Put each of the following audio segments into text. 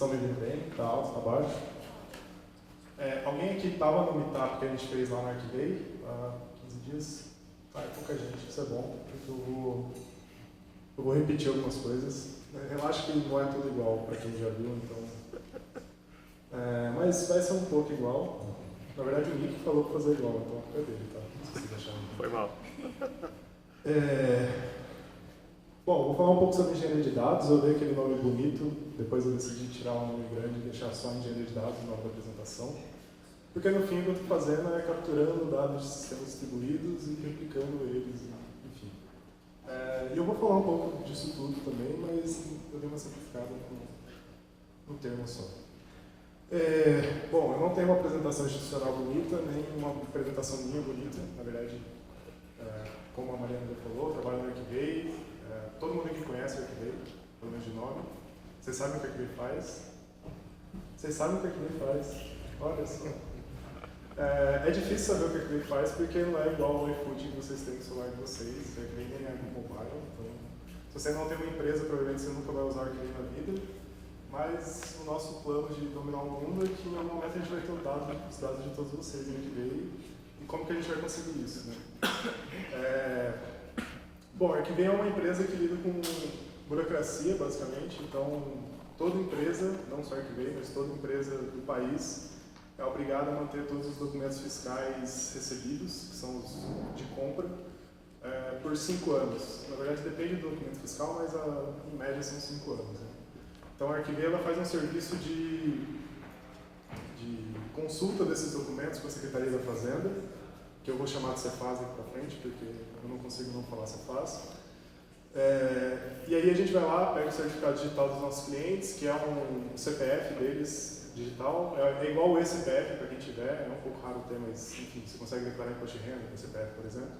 estão me vendo bem? Tá alto, tá baixo? Alguém aqui estava no meetup que a gente fez lá no Archivay há 15 dias? É pouca gente, isso é bom, porque eu vou repetir algumas coisas. Relaxa que não é tudo igual para quem já viu, então. Mas vai ser um pouco igual. Na verdade, o Nick falou para fazer igual, então a culpa é dele, tá? Não sei se vocês acharam. Foi mal. Bom, vou falar um pouco sobre engenharia de dados. Eu dei aquele nome bonito, depois eu decidi tirar um nome grande e deixar só engenharia de dados no nome da apresentação. Porque no fim o que eu estou fazendo é capturando dados de sistemas distribuídos e replicando eles, enfim. E eu vou falar um pouco disso tudo também, mas eu dei uma simplificada no termo só. Bom, eu não tenho uma apresentação institucional bonita, nem uma apresentação minha bonita. Na verdade, como a Mariana já falou, eu trabalho no Archivay. Todo mundo aqui conhece o Archivay, pelo menos de nome. Vocês sabem o que o Archivay faz? Vocês sabem o que o Archivay faz? Olha só. É difícil saber o que o Archivay faz porque não é igual ao iFood que vocês têm no celular de vocês. O Archivay nem é mobile. Então, se você não tem uma empresa, provavelmente você nunca vai usar o Archivay na vida. Mas o nosso plano de dominar o mundo é que em algum momento a gente vai ter os dados de todos vocês em Archivay. E como que a gente vai conseguir isso, né? Bom, a Archivay é uma empresa que lida com burocracia, basicamente. Então, toda empresa, não só a Archivay, mas toda empresa do país é obrigada a manter todos os documentos fiscais recebidos, que são os de compra, por 5 anos. Na verdade, depende do documento fiscal, mas em média são 5 anos. Né? Então, a Archivay ela faz um serviço de consulta desses documentos com a Secretaria da Fazenda, que eu vou chamar de Cefaz aqui para frente, porque eu não consigo não falar Cefaz. E aí a gente vai lá, pega o certificado digital dos nossos clientes, que é um CPF deles digital. É igual o eCPF para quem tiver, é um pouco raro ter, mas enfim, você consegue declarar imposto de renda com o CPF, por exemplo.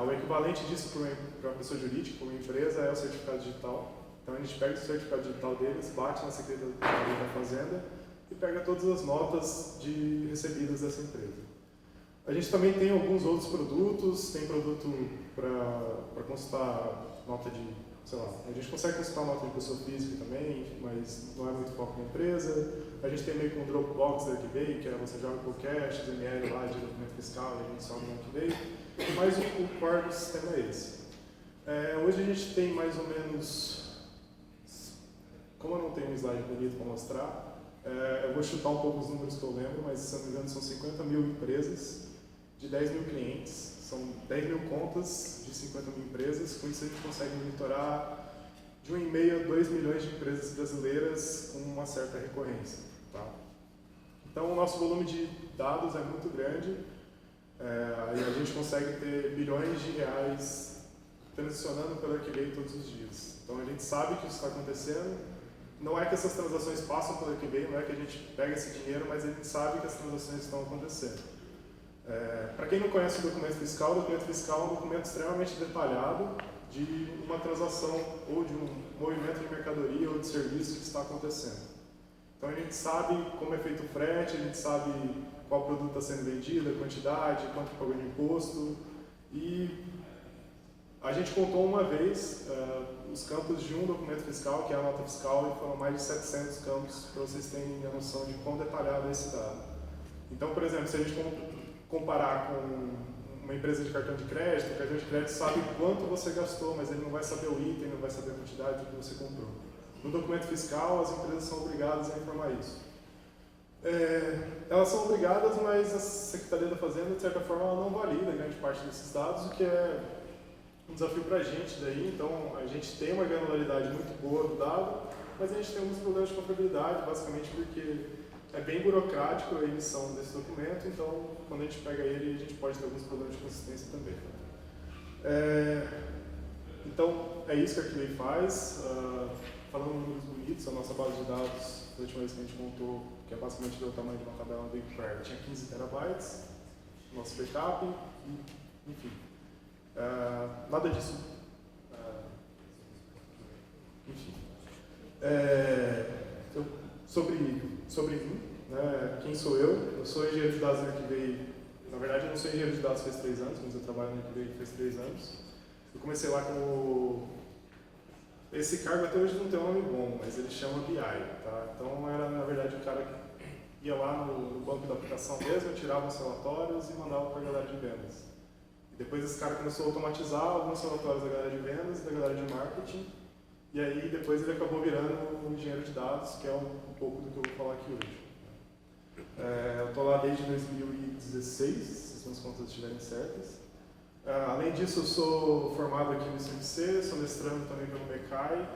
O equivalente disso para uma pessoa jurídica, para uma empresa, é o certificado digital. Então a gente pega o certificado digital deles, bate na Secretaria da Fazenda e pega todas as notas recebidas dessa empresa. A gente também tem alguns outros produtos, tem produto para consultar nota de, sei lá, a gente consegue consultar nota de pessoa física também, mas não é muito foco na empresa. A gente tem meio que um Dropbox da Archivay, que você joga qualquer XML lá de documento fiscal e a gente sobe no Archivay, mas o core do sistema é esse. Hoje a gente tem mais ou menos, como eu não tenho um slide bonito para mostrar, eu vou chutar um pouco os números que eu lembro, mas se não me engano são 50 mil empresas, de 10 mil clientes, são 10 mil contas de 50 mil empresas. Com isso a gente consegue monitorar de 1,5 a 2 milhões de empresas brasileiras com uma certa recorrência. Tá? Então o nosso volume de dados é muito grande e a gente consegue ter bilhões de reais transicionando pelo Archivay todos os dias. Então a gente sabe que isso está acontecendo. Não é que essas transações passam pelo Archivay, não é que a gente pega esse dinheiro, mas a gente sabe que as transações estão acontecendo. Para quem não conhece o documento fiscal é um documento extremamente detalhado de uma transação ou de um movimento de mercadoria ou de serviço que está acontecendo. Então a gente sabe como é feito o frete, a gente sabe qual produto está sendo vendido, a quantidade, quanto pagou de imposto. E a gente contou uma vez os campos de um documento fiscal, que é a nota fiscal, e foram mais de 700 campos para vocês terem a noção de quão detalhado é esse dado. Então, por exemplo, se a gente comparar com uma empresa de cartão de crédito, o cartão de crédito sabe quanto você gastou, mas ele não vai saber o item, não vai saber a quantidade que você comprou. No documento fiscal, as empresas são obrigadas a informar isso. Elas são obrigadas, mas a Secretaria da Fazenda, de certa forma, ela não valida grande parte desses dados, o que é um desafio para a gente daí. Então, a gente tem uma granularidade muito boa do dado, mas a gente tem alguns problemas de confiabilidade, basicamente porque é bem burocrático a emissão desse documento, então quando a gente pega ele, a gente pode ter alguns problemas de consistência também. Então, é isso que a Archivay faz. Falando em números bonitos, a nossa base de dados, a última vez que a gente montou, que é basicamente do tamanho de uma tabela no BigQuery, tinha 15 terabytes, nosso backup, e, enfim. Nada disso. Enfim. Sobre mim, né? Quem sou eu? Eu sou engenheiro de dados na Archivay. Na verdade, eu não sou engenheiro de dados faz 3 anos, mas eu trabalho na Archivay faz 3 anos. Eu comecei lá como Esse cargo até hoje não tem um nome bom, mas ele chama BI, tá? Então era, na verdade, o cara que ia lá no banco da aplicação mesmo, tirava os relatórios e mandava para a galera de vendas. E depois esse cara começou a automatizar alguns relatórios da galera de vendas e da galera de marketing, e aí depois ele acabou virando um engenheiro de dados, que é um pouco do que eu vou falar aqui hoje. Eu estou lá desde 2016, se as minhas contas estiverem certas. Além disso, eu sou formado aqui no ICMC, sou mestrando também pelo MECAI,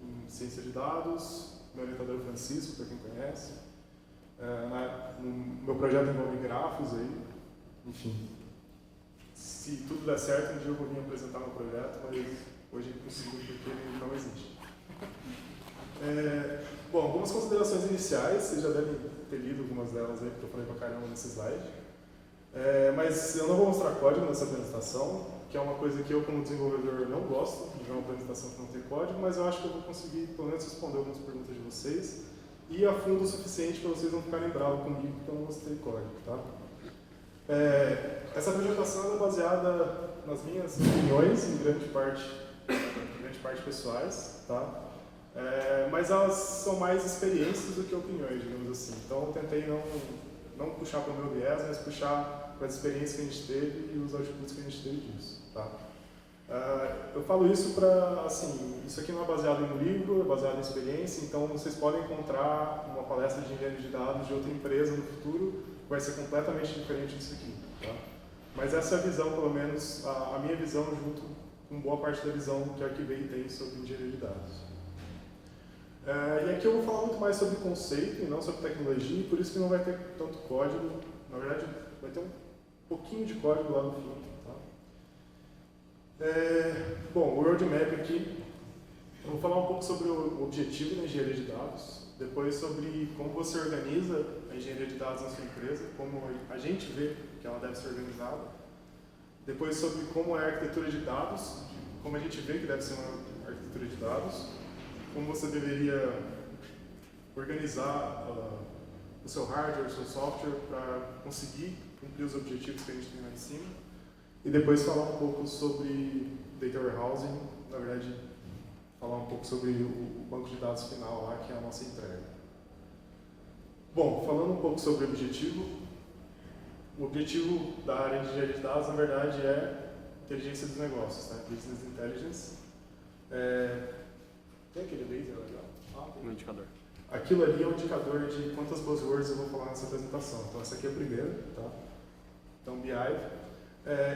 em Ciência de Dados, meu orientador é o Francisco, para quem conhece. Meu projeto envolve grafos aí, enfim. Se tudo der certo, um dia eu vou vir apresentar meu projeto, mas hoje é impossível porque ele não existe. Bom, algumas considerações iniciais, vocês já devem ter lido algumas delas aí, porque eu falei pra caramba nesse slide. Mas eu não vou mostrar código nessa apresentação, que é uma coisa que eu, como desenvolvedor, não gosto de ver uma apresentação que não tem código, mas eu acho que eu vou conseguir, pelo menos, responder algumas perguntas de vocês e a fundo o suficiente para vocês não ficarem bravos comigo, porque eu não mostrei código, tá? Essa apresentação é baseada nas minhas opiniões, em grande parte pessoais, tá? Mas elas são mais experiências do que opiniões, digamos assim. Então eu tentei não puxar para o meu viés, mas puxar para as experiências que a gente teve e os outputs que a gente teve disso, tá? Eu falo isso para, assim, isso aqui não é baseado em um livro, é baseado em experiência, então vocês podem encontrar uma palestra de engenharia de dados de outra empresa no futuro, que vai ser completamente diferente disso aqui, tá? Mas essa é a visão, pelo menos, a minha visão junto com boa parte da visão que a Arquivei tem sobre engenharia de dados. E aqui eu vou falar muito mais sobre conceito e não sobre tecnologia, por isso que não vai ter tanto código. Na verdade, vai ter um pouquinho de código lá no fim. Tá? Bom, o roadmap aqui, eu vou falar um pouco sobre o objetivo da engenharia de dados, depois sobre como você organiza a engenharia de dados na sua empresa, como a gente vê que ela deve ser organizada, depois sobre como é a arquitetura de dados, como a gente vê que deve ser uma arquitetura de dados, como você deveria organizar o seu hardware, o seu software para conseguir cumprir os objetivos que a gente tem lá em cima. E depois falar um pouco sobre Data Warehousing, na verdade, falar um pouco sobre o banco de dados final lá, que é a nossa entrega. Bom, falando um pouco sobre o objetivo da área de engenharia de dados, na verdade, é inteligência dos negócios, né? Business Intelligence. Tem aquele laser legal? Tem. Um indicador. Aquilo ali é um indicador de quantas buzzwords eu vou falar nessa apresentação. Então, essa aqui é a primeira, tá? Então, BI.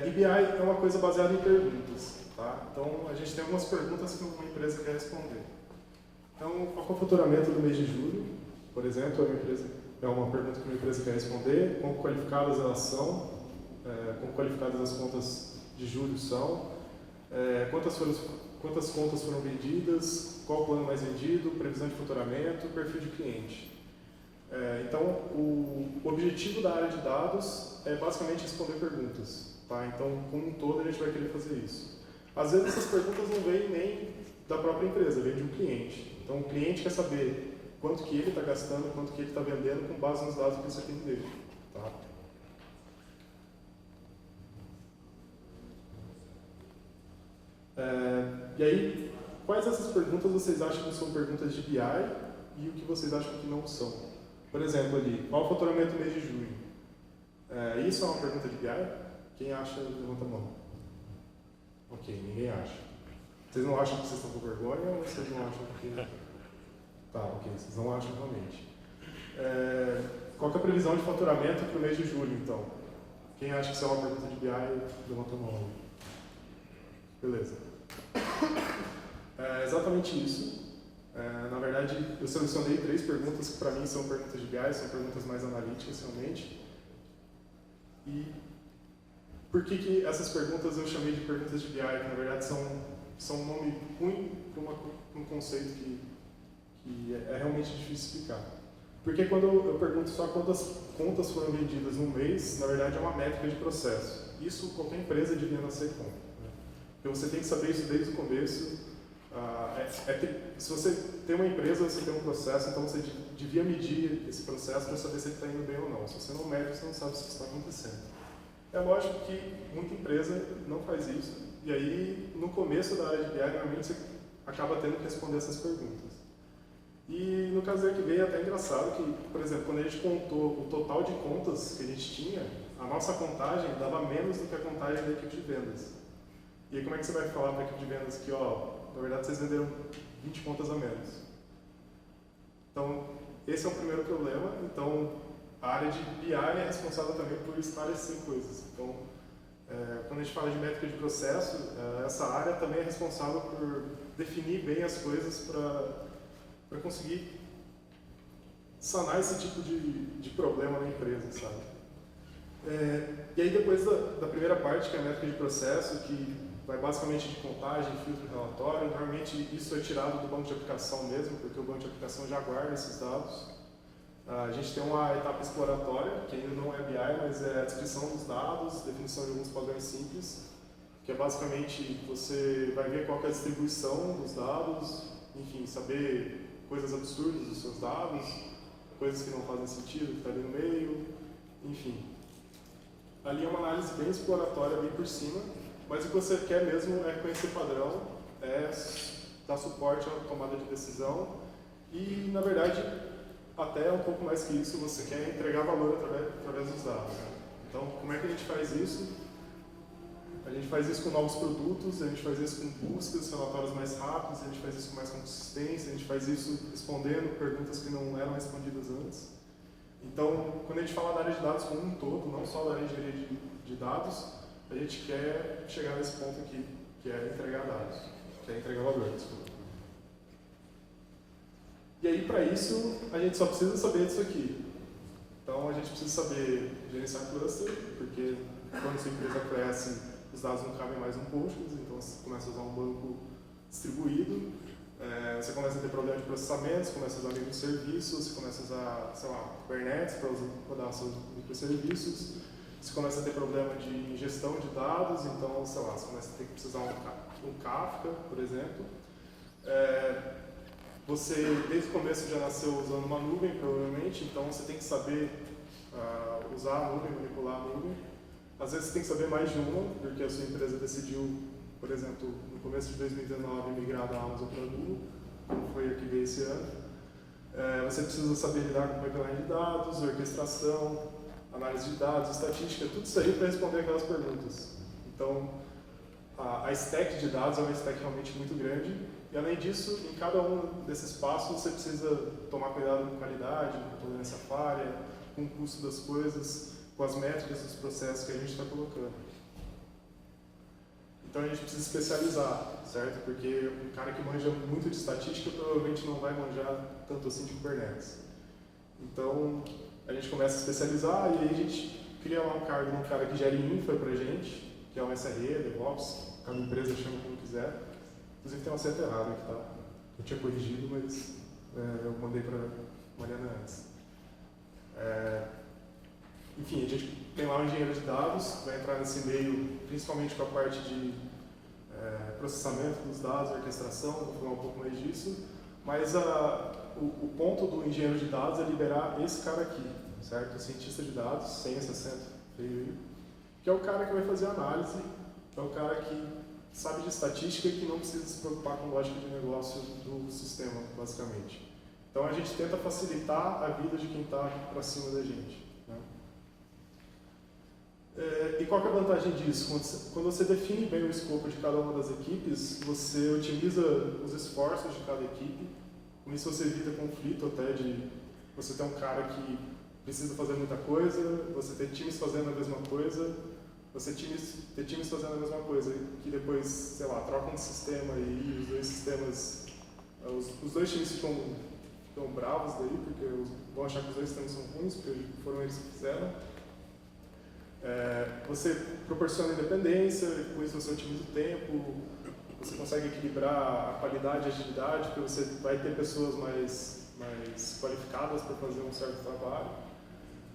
E BI é uma coisa baseada em perguntas, tá? Então, a gente tem algumas perguntas que uma empresa quer responder. Então, qual é o faturamento do mês de julho? Por exemplo, é uma pergunta que uma empresa quer responder. Quão qualificadas elas são? Quão qualificadas as contas de julho são? Quantas contas foram vendidas, qual o plano mais vendido, previsão de faturamento, perfil de cliente. Então, o objetivo da área de dados é basicamente responder perguntas. Tá? Então, como um todo, a gente vai querer fazer isso. Às vezes, essas perguntas não vêm nem da própria empresa, vêm de um cliente. Então, o cliente quer saber quanto que ele está gastando, quanto que ele está vendendo, com base nos dados que você tem dele. Tá? E aí, quais dessas perguntas vocês acham que são perguntas de BI e o que vocês acham que não são? Por exemplo, ali, qual o faturamento do mês de junho? Isso é uma pergunta de BI? Quem acha, levanta a mão. Ok, ninguém acha. Vocês não acham que vocês estão com vergonha ou vocês não acham que... Tá, ok, vocês não acham realmente. Qual que é a previsão de faturamento para o mês de julho, então? Quem acha que isso é uma pergunta de BI, levanta a mão. Beleza. Exatamente isso. Na verdade, eu selecionei 3 perguntas que para mim são perguntas de BI, são perguntas mais analíticas realmente. E por que essas perguntas eu chamei de perguntas de BI, que na verdade são um nome ruim para um conceito que é realmente difícil explicar. Porque quando eu pergunto só quantas contas foram vendidas no mês, na verdade é uma métrica de processo. Isso qualquer empresa devia nascer com. Porque você tem que saber isso desde o começo. Se você tem uma empresa, você tem um processo, então você devia medir esse processo para saber se ele está indo bem ou não. Se você não mede, você não sabe se isso está acontecendo. É lógico que muita empresa não faz isso. E aí, no começo da área de BI, normalmente acaba tendo que responder essas perguntas. E no caso da QB é até engraçado que, por exemplo, quando a gente contou o total de contas que a gente tinha, a nossa contagem dava menos do que a contagem da equipe de vendas. E aí como é que você vai falar para a equipe de vendas que, na verdade vocês venderam 20 contas a menos? Então, esse é o primeiro problema. Então, a área de BI é responsável também por esclarecer coisas. Então, quando a gente fala de métrica de processo, essa área também é responsável por definir bem as coisas para conseguir sanar esse tipo de problema na empresa, sabe? E aí depois da primeira parte, que é a métrica de processo, que vai basicamente de contagem, filtro, relatório, normalmente isso é tirado do banco de aplicação mesmo, porque o banco de aplicação já guarda esses dados. A gente tem uma etapa exploratória, que ainda não é BI, mas é a descrição dos dados, definição de alguns padrões simples, que é basicamente você vai ver qual que é a distribuição dos dados, enfim, saber coisas absurdas dos seus dados, coisas que não fazem sentido, que está ali no meio, enfim. Ali é uma análise bem exploratória, bem por cima, mas o que você quer mesmo é conhecer padrão, é dar suporte à tomada de decisão e, na verdade, até um pouco mais que isso, você quer entregar valor através dos dados. Né? Então, como é que a gente faz isso? A gente faz isso com novos produtos, a gente faz isso com buscas, relatórios mais rápidos, a gente faz isso com mais consistência, a gente faz isso respondendo perguntas que não eram respondidas antes. Então, quando a gente fala da área de dados como um todo, não só da área de engenharia de dados, a gente quer chegar nesse ponto aqui, que é entregar dados, que é entregar valor. Desculpa. E aí, para isso, a gente só precisa saber disso aqui. Então, a gente precisa saber gerenciar cluster, porque quando sua empresa cresce, os dados não cabem mais em Postgres, então você começa a usar um banco distribuído, você começa a ter problema de processamento, você começa a usar microserviços, você começa a usar, sei lá, Kubernetes para rodar seus microserviços, você começa a ter problema de ingestão de dados, então, sei lá, você começa a ter que precisar um Kafka, por exemplo. Você, desde o começo, já nasceu usando uma nuvem, provavelmente, então você tem que saber usar a nuvem, manipular a nuvem. Às vezes você tem que saber mais de uma, porque a sua empresa decidiu, por exemplo, no começo de 2019, migrar da Amazon para a Google, como foi a que veio esse ano. Você precisa saber lidar com pipeline de dados, orquestração, análise de dados, estatística, tudo isso aí para responder aquelas perguntas. Então, a stack de dados é uma stack realmente muito grande, e além disso, em cada um desses passos você precisa tomar cuidado com qualidade, com tolerância falha, com o custo das coisas, com as métricas dos processos que a gente está colocando. Então a gente precisa especializar, certo? Porque um cara que manja muito de estatística provavelmente não vai manjar tanto assim de Kubernetes. Então a gente começa a especializar e aí a gente cria lá um cargo de um cara que gere infra pra gente, que é um SRE, DevOps, cada empresa chama como quiser. Inclusive tem uma seta errada aqui, tá? Eu tinha corrigido, mas eu mandei para Mariana antes. Enfim, a gente tem lá um engenheiro de dados, vai entrar nesse meio, principalmente com a parte de processamento dos dados, orquestração, vou falar um pouco mais disso, mas o ponto do engenheiro de dados é liberar esse cara aqui, certo? O cientista de dados, sem esse acento feio aí, que é o cara que vai fazer a análise, é o cara que sabe de estatística e que não precisa se preocupar com lógica de negócio do sistema, basicamente. Então a gente tenta facilitar a vida de quem está para cima da gente. Né? E qual que é a vantagem disso? Quando você define bem o escopo de cada uma das equipes, você otimiza os esforços de cada equipe, com isso você evita conflito até de você ter um cara que precisa fazer muita coisa, você ter times fazendo a mesma coisa, você ter times fazendo a mesma coisa, que depois, sei lá, trocam de sistema e os dois sistemas, os dois times ficam bravos daí, porque vão achar que os dois sistemas são ruins, porque foram eles que fizeram. Você proporciona independência, com isso você otimiza o tempo, você consegue equilibrar a qualidade e a agilidade, porque você vai ter pessoas mais qualificadas para fazer um certo trabalho.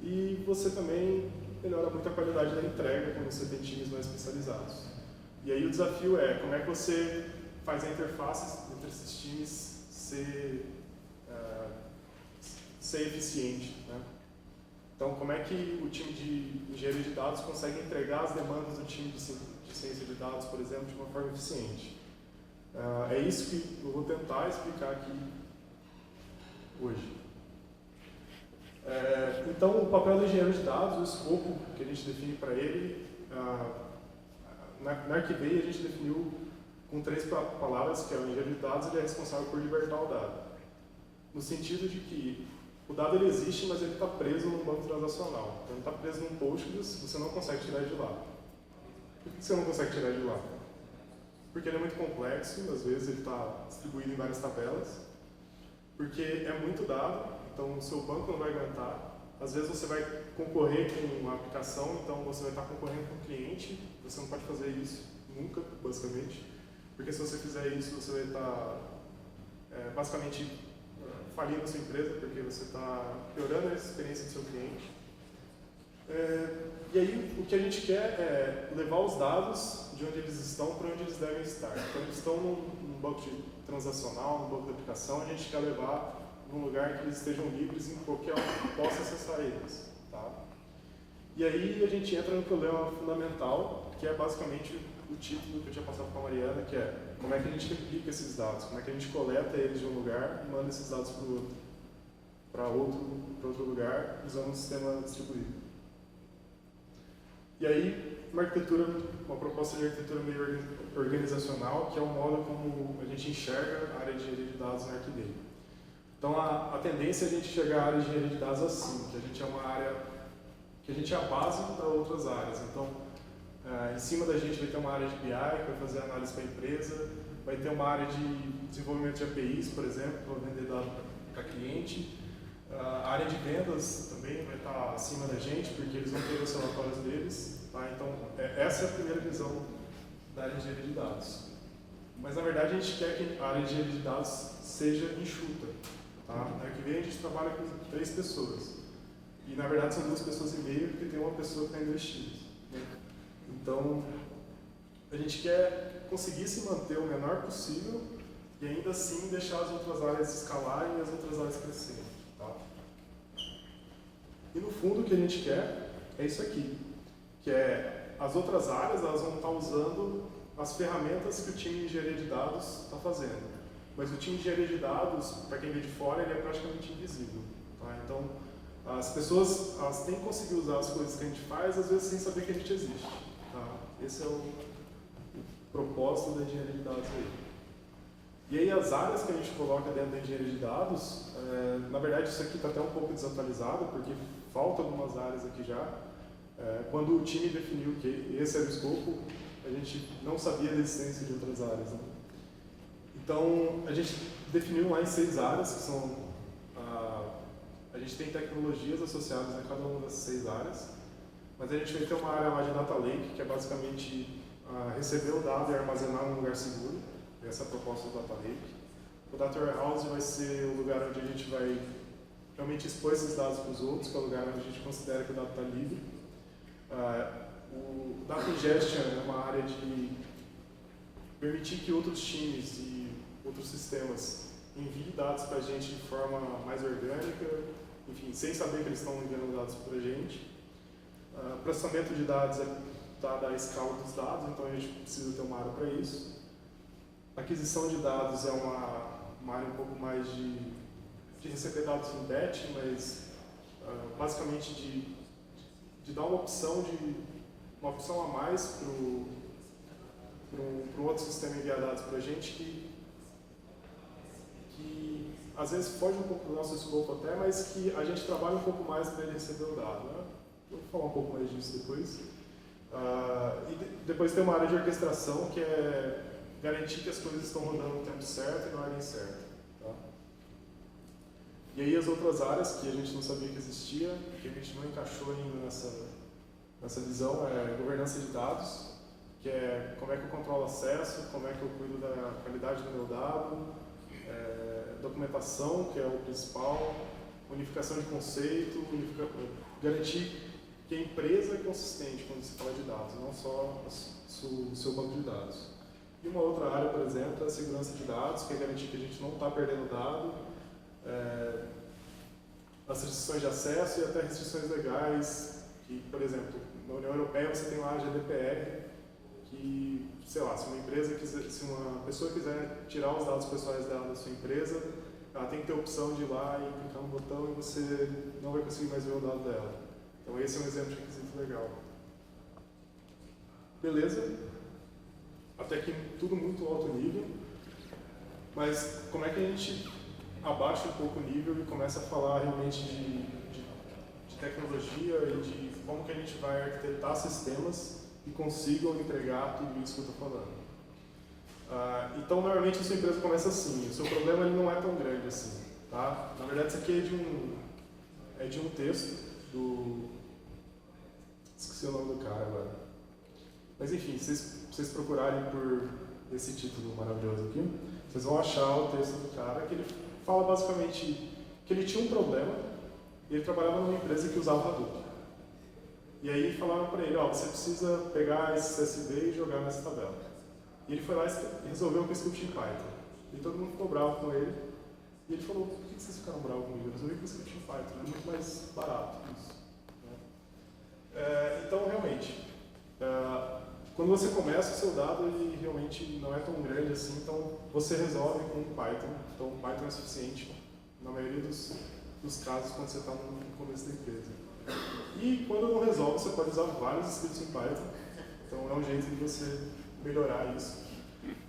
E você também melhora muito a qualidade da entrega quando você tem times mais especializados. E aí o desafio é como é que você faz a interface entre esses times ser eficiente. Né? Então, como é que o time de engenharia de dados consegue entregar as demandas do time de ciência de dados, por exemplo, de uma forma eficiente? É isso que eu vou tentar explicar aqui hoje. Então, o papel do engenheiro de dados, o escopo que a gente define para ele, na Arquivei a gente definiu com 3 palavras, que é o engenheiro de dados, ele é responsável por libertar o dado. No sentido de que o dado ele existe, mas ele está preso num banco transacional. Então, ele está preso num Postgres, você não consegue tirar ele de lá. Por que você não consegue tirar ele de lá? Porque ele é muito complexo, às vezes ele está distribuído em várias tabelas, porque é muito dado, então o seu banco não vai aguentar. Às vezes você vai concorrer com uma aplicação, então você vai estar concorrendo com um cliente, você não pode fazer isso nunca, basicamente, porque se você fizer isso, você vai estar basicamente falindo a sua empresa, porque você está piorando a experiência do seu cliente. E aí o que a gente quer é levar os dados de onde eles estão para onde eles devem estar. Então eles estão num banco de transacional, num banco de aplicação, a gente quer levar num lugar em que eles estejam livres em qualquer um possa acessar eles. Tá? E aí a gente entra no problema fundamental, que é basicamente o título que eu tinha passado para a Mariana, que é como é que a gente replica esses dados, como é que a gente coleta eles de um lugar e manda esses dados para outro lugar usando um sistema distribuído. E aí, uma proposta de arquitetura meio organizacional, que é o modo como a gente enxerga a área de engenharia de dados na Arquivei. Então, a tendência é a gente enxergar a área de engenharia de dados assim, que a gente é uma área, que a gente é a base para outras áreas. Então, em cima da gente vai ter uma área de BI, que vai fazer análise para a empresa, vai ter uma área de desenvolvimento de APIs, por exemplo, para vender dado para cliente. A área de vendas também vai estar acima da gente, porque eles vão ter os relatórios deles. Tá? Então, essa é a primeira visão da área de engenharia de dados. Mas, na verdade, a gente quer que a área de engenharia de dados seja enxuta. Tá? Na Arquivei a gente trabalha com 3 pessoas. E, na verdade, são 2 pessoas e meia, porque tem uma pessoa que está investindo. Né? Então, a gente quer conseguir se manter o menor possível e, ainda assim, deixar as outras áreas escalarem e as outras áreas crescerem. Tá? E no fundo o que a gente quer é isso aqui, que é as outras áreas elas vão estar usando as ferramentas que o time de engenharia de dados está fazendo. Mas o time de engenharia de dados, para quem vê de fora, ele é praticamente invisível. Tá? Então, as pessoas elas têm que conseguir usar as coisas que a gente faz, às vezes sem saber que a gente existe. Tá? Esse é o propósito da engenharia de dados aí. E aí as áreas que a gente coloca dentro da engenharia de dados, na verdade isso aqui está até um pouco desatualizado, porque faltam algumas áreas aqui já. Quando o time definiu que esse era o escopo, a gente não sabia da existência de outras áreas. Né? Então, a gente definiu lá em 6 áreas, que são... a gente tem tecnologias associadas a cada uma dessas 6 áreas, mas a gente vai ter uma área lá de Data Lake, que é basicamente receber o dado e armazenar num lugar seguro. Essa é a proposta do Data Lake. O Data Warehouse vai ser o lugar onde a gente vai realmente expor esses dados para os outros, que é o lugar onde a gente considera que o dado está livre. O Data Ingestion é uma área de permitir que outros times e outros sistemas enviem dados para a gente de forma mais orgânica, enfim, sem saber que eles estão enviando dados para a gente. Processamento de dados é dada a escala dos dados, então a gente precisa ter uma área para isso. Aquisição de dados é uma área um pouco mais de receber dados em batch, mas basicamente de dar uma opção a mais para um outro sistema enviar dados para a gente que às vezes foge um pouco do nosso escopo até, mas que a gente trabalha um pouco mais para ele receber o dado. Né? Eu vou falar um pouco mais disso depois. E depois tem uma área de orquestração, que é garantir que as coisas estão rodando no tempo certo e na ordem certa. Tá? E aí as outras áreas que a gente não sabia que existia, que a gente não encaixou ainda nessa visão, é governança de dados, que é como é que eu controlo acesso, como é que eu cuido da qualidade do meu dado, documentação, que é o principal, unificação de conceito, garantir que a empresa é consistente quando se fala de dados, não só o seu banco de dados. E uma outra área, por exemplo, é a segurança de dados, que é garantir que a gente não está perdendo dado, as restrições de acesso e até restrições legais, que, por exemplo, na União Europeia você tem lá a GDPR, que sei lá, se uma pessoa quiser tirar os dados pessoais dela da sua empresa, ela tem que ter a opção de ir lá e clicar no botão e você não vai conseguir mais ver o dado dela. Então esse é um exemplo de requisito legal. Beleza? Até aqui tudo muito alto nível, mas como é que a gente abaixa um pouco o nível e começa a falar realmente de tecnologia e de como que a gente vai arquitetar sistemas que consigam entregar tudo isso que eu estou falando. Então, normalmente a sua empresa começa assim, o seu problema ele não é tão grande assim. Tá? Na verdade, isso aqui é de um texto do... Esqueci o nome do cara agora. Mas enfim, se vocês procurarem por esse título maravilhoso aqui, vocês vão achar o texto do cara que ele fala basicamente que ele tinha um problema e ele trabalhava numa empresa que usava Hadoop. E aí falaram para ele, você precisa pegar esse CSV e jogar nessa tabela. E ele foi lá e resolveu com script em Python. E todo mundo ficou bravo com ele. E ele falou, por que vocês ficaram bravos comigo? Eu resolvi com script em Python, é muito mais barato isso. Então, realmente, quando você começa, o seu dado ele realmente não é tão grande assim, então você resolve com Python. Então, Python é suficiente na maioria dos casos quando você está no começo da empresa. E quando não resolve, você pode usar vários scripts em Python. Então, é um jeito de você melhorar isso.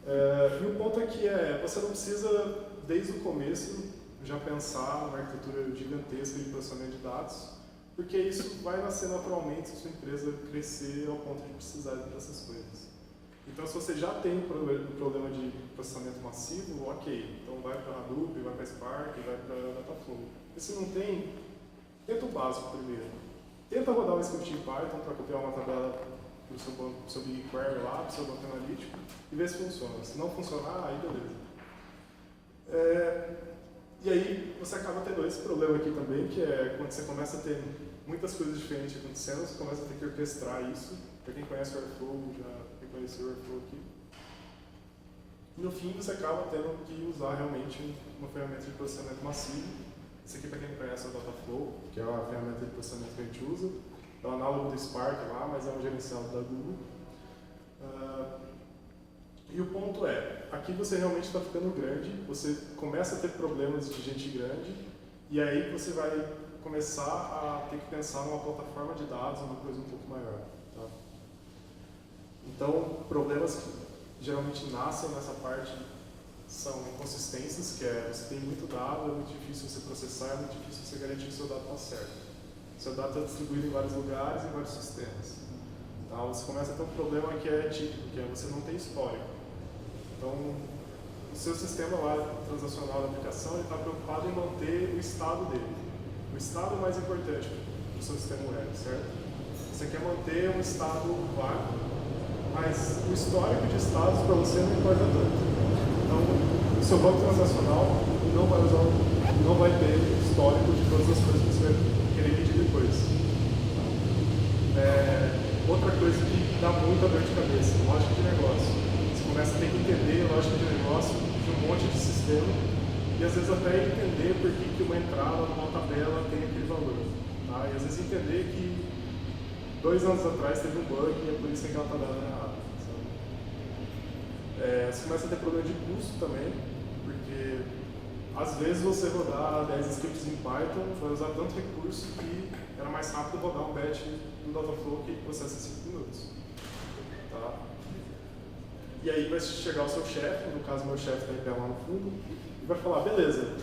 E o ponto aqui você não precisa, desde o começo, já pensar numa arquitetura gigantesca de processamento de dados, porque isso vai nascer naturalmente se a sua empresa crescer ao ponto de precisar dessas coisas. Então, se você já tem um problema de processamento massivo, ok. Então, vai para Hadoop, vai para Spark, vai para Dataflow. E se não tem, tenta o básico primeiro. Tenta rodar um script em Python para copiar uma tabela para o seu BigQuery lá, para o seu banco analítico, e ver se funciona. Se não funcionar, aí beleza. E aí você acaba tendo esse problema aqui também, que é quando você começa a ter muitas coisas diferentes acontecendo, você começa a ter que orquestrar isso. Para quem conhece o Airflow, já reconheceu o Airflow aqui. E no fim você acaba tendo que usar realmente uma ferramenta de processamento massivo. Esse aqui, para quem não conhece, é o Dataflow, que é a ferramenta de processamento que a gente usa. É o análogo do Spark lá, mas é um gerenciado da Google. E o ponto aqui você realmente está ficando grande, você começa a ter problemas de gente grande, e aí você vai começar a ter que pensar numa plataforma de dados, uma coisa um pouco maior. Tá? Então, problemas que geralmente nascem nessa parte são inconsistências, que você tem muito dado, é muito difícil você processar, é muito difícil você garantir que o seu dado está certo. Seu dado está distribuído em vários lugares, em vários sistemas. Tá? Você começa a ter um problema que é típico, que é você não tem histórico. Então, o seu sistema lá transacional da aplicação está preocupado em manter o estado dele. O estado é mais importante do seu sistema web, certo? Você quer manter um estado vago, mas o histórico de estados para você não importa tanto. Então, o seu banco transacional não vai ter histórico de todas as coisas que você vai querer pedir depois. Outra coisa que dá muita dor de cabeça, lógica de negócio. Você começa a ter que entender a lógica de negócio de um monte de sistema e às vezes até entender por que uma entrada numa tabela tem aquele valor. Tá? E às vezes entender que 2 anos atrás teve um bug e é por isso que aquela tabela é errada. Você começa a ter problema de custo também, porque às vezes você rodar 10 scripts em Python vai usar tanto recurso que era mais rápido rodar um batch do Dataflow que processa em 5 minutos. Tá? E aí vai chegar o seu chefe, no caso meu chefe está em pé lá no fundo, e vai falar, beleza,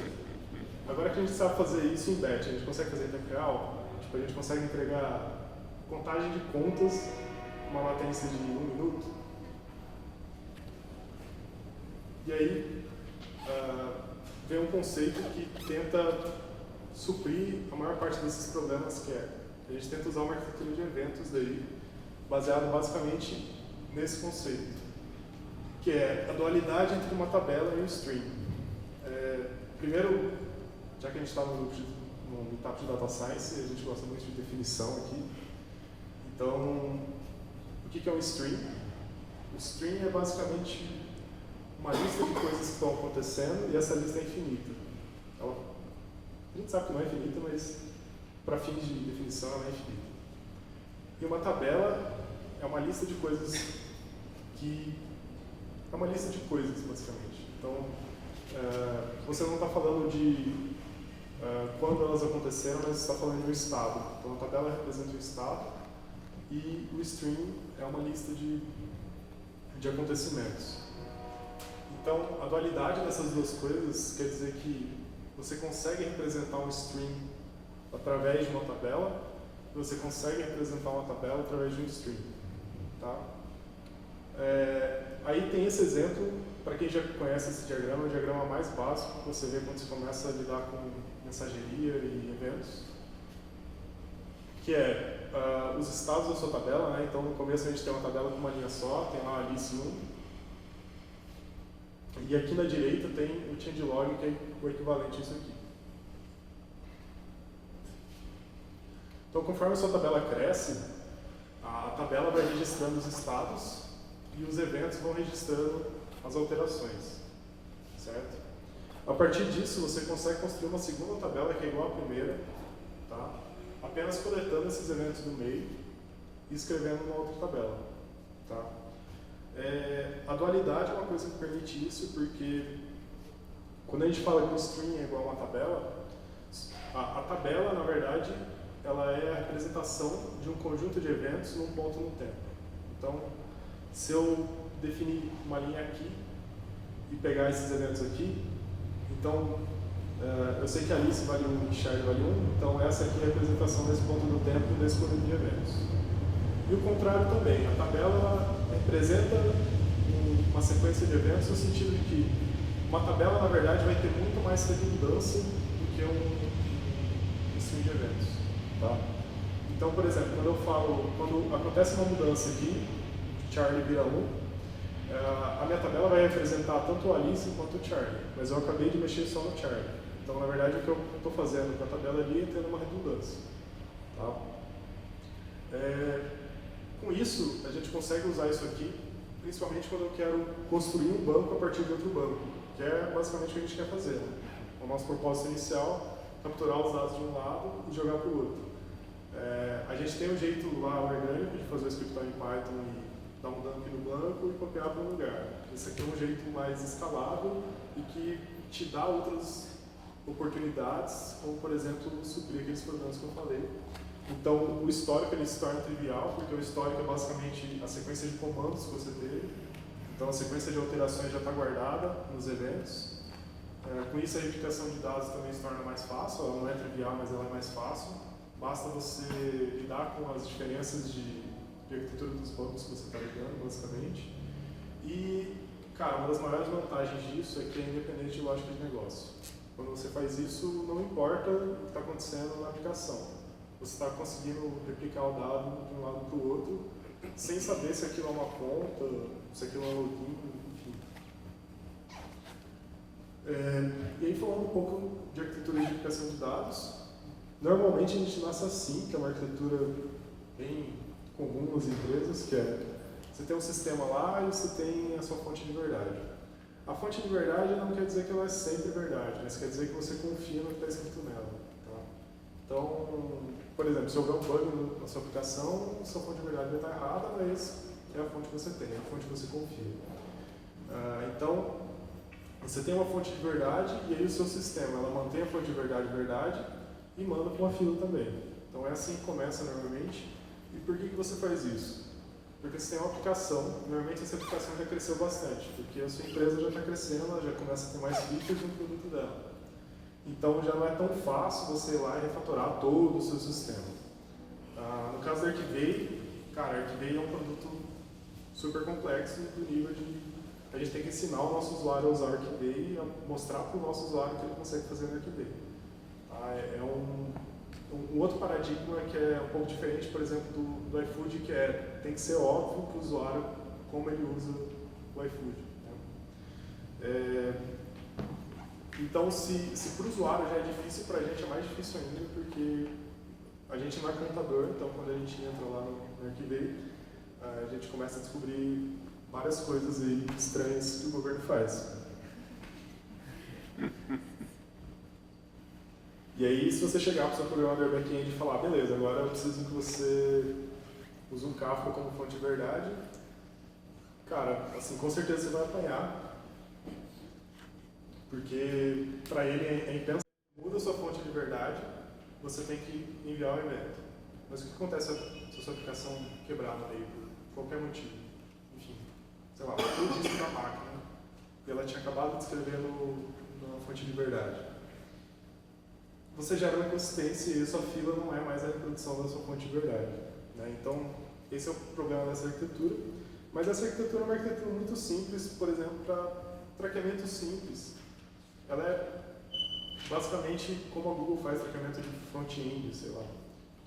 agora que a gente sabe fazer isso em batch, a gente consegue fazer em tempo real? Tipo, a gente consegue entregar contagem de contas com uma latência de 1 minuto? E aí vem um conceito que tenta suprir a maior parte desses problemas, que a gente tenta usar uma arquitetura de eventos daí, baseado basicamente nesse conceito, que é a dualidade entre uma tabela e um string. Primeiro, já que a gente está no etapa de Data Science, a gente gosta muito de definição aqui. Então, o que é um string? O string é basicamente uma lista de coisas que estão acontecendo e essa lista é infinita. A gente sabe que não é infinita, mas para fins de definição ela é infinita. E uma tabela é uma lista de coisas que é uma lista de coisas, basicamente. Então, você não está falando de quando elas aconteceram, mas está falando de um estado. Então, a tabela representa o estado e o stream é uma lista de acontecimentos. Então, a dualidade dessas duas coisas quer dizer que você consegue representar um stream através de uma tabela e você consegue representar uma tabela através de um stream. Tá? Aí tem esse exemplo, para quem já conhece esse diagrama, é o diagrama mais básico que você vê quando você começa a lidar com mensageria e eventos, que é os estados da sua tabela, né? Então no começo a gente tem uma tabela com uma linha só, tem lá a Alice 1, e aqui na direita tem o changelog, que é o equivalente a isso aqui. Então conforme a sua tabela cresce, a tabela vai registrando os estados e os eventos vão registrando as alterações, certo? A partir disso, você consegue construir uma segunda tabela que é igual à primeira, tá? Apenas coletando esses eventos do meio e escrevendo uma outra tabela. Tá? A dualidade é uma coisa que permite isso, porque quando a gente fala que um string é igual a uma tabela, a tabela, na verdade, ela é a representação de um conjunto de eventos num ponto no tempo. Então, se eu definir uma linha aqui e pegar esses eventos aqui, então, eu sei que a Alice vale 1 e Charlie vale 1, então essa aqui é a representação desse ponto do tempo e desse conjunto de eventos. E o contrário também, a tabela representa uma sequência de eventos no sentido de que uma tabela, na verdade, vai ter muito mais redundância do que um string de eventos. Tá? Então, por exemplo, quando acontece uma mudança aqui, Charlie vira 1, a minha tabela vai representar tanto o Alice quanto o Charlie, mas eu acabei de mexer só no Charlie. Então, na verdade, o que eu estou fazendo com a tabela ali é tendo uma redundância. Tá? Com isso, a gente consegue usar isso aqui, principalmente quando eu quero construir um banco a partir de outro banco, que é basicamente o que a gente quer fazer. Né? O nosso propósito inicial é capturar os dados de um lado e jogar para o outro. A gente tem um jeito lá orgânico de fazer o scriptar em Python e dar um dump no banco e copiar para um lugar. Esse aqui é um jeito mais escalável e que te dá outras oportunidades, como por exemplo suprir aqueles problemas que eu falei. Então o histórico ele se torna trivial, porque o histórico é basicamente a sequência de comandos que você teve. Então a sequência de alterações já está guardada nos eventos. Com isso a replicação de dados também se torna mais fácil, ela não é trivial, mas ela é mais fácil. Basta você lidar com as diferenças de arquitetura dos bancos que você está lidando, basicamente. E, cara, uma das maiores vantagens disso é que é independente de lógica de negócio. Quando você faz isso, não importa o que está acontecendo na aplicação. Você está conseguindo replicar o dado de um lado para o outro, sem saber se aquilo é uma conta, se aquilo é um login, enfim. E aí, falando um pouco de arquitetura de replicação de dados, normalmente a gente nasce assim, que é uma arquitetura bem comum nas empresas, que é você tem um sistema lá e você tem a sua fonte de verdade. A fonte de verdade não quer dizer que ela é sempre verdade, mas quer dizer que você confia no que está escrito nela. Tá? Então, por exemplo, se houver um bug na sua aplicação, sua fonte de verdade vai estar errada, mas é a fonte que você tem, é a fonte que você confia. Então, você tem uma fonte de verdade e aí o seu sistema ela mantém a fonte de verdade e manda para uma fila também. Então é assim que começa normalmente. E por que você faz isso? Porque você tem uma aplicação, normalmente essa aplicação já cresceu bastante, porque a sua empresa já está crescendo, ela já começa a ter mais features no produto dela. Então já não é tão fácil você ir lá e refatorar todo o seu sistema. No caso da Archivay, cara, a Archivay é um produto super complexo do nível de a gente tem que ensinar o nosso usuário a usar o Archivay e a mostrar para o nosso usuário que ele consegue fazer no Archivay. É um outro paradigma que é um pouco diferente, por exemplo, do iFood, que tem que ser óbvio para o usuário como ele usa o iFood. Né? Então, se para o usuário já é difícil, para a gente é mais difícil ainda, porque a gente não é contador, então quando a gente entra lá no Archivay, a gente começa a descobrir várias coisas aí estranhas que o governo faz. E aí, se você chegar para o seu programador back-end e falar, beleza, agora eu preciso que você use um Kafka como fonte de verdade, Cara, assim, com certeza você vai apanhar, porque para ele é impensável. Muda a sua fonte de verdade, você tem que enviar o evento. Mas o que acontece se a sua aplicação quebrar no meio por qualquer motivo? Enfim, sei lá, tudo isso na máquina e ela tinha acabado de escrever na fonte de verdade. Você gera uma inconsistência e a sua fila não é mais a reprodução da sua fonte de verdade. Né? Então, esse é o problema dessa arquitetura. Mas essa arquitetura é uma arquitetura muito simples, por exemplo, para traqueamento simples. Ela é basicamente como a Google faz traqueamento de front-end, sei lá.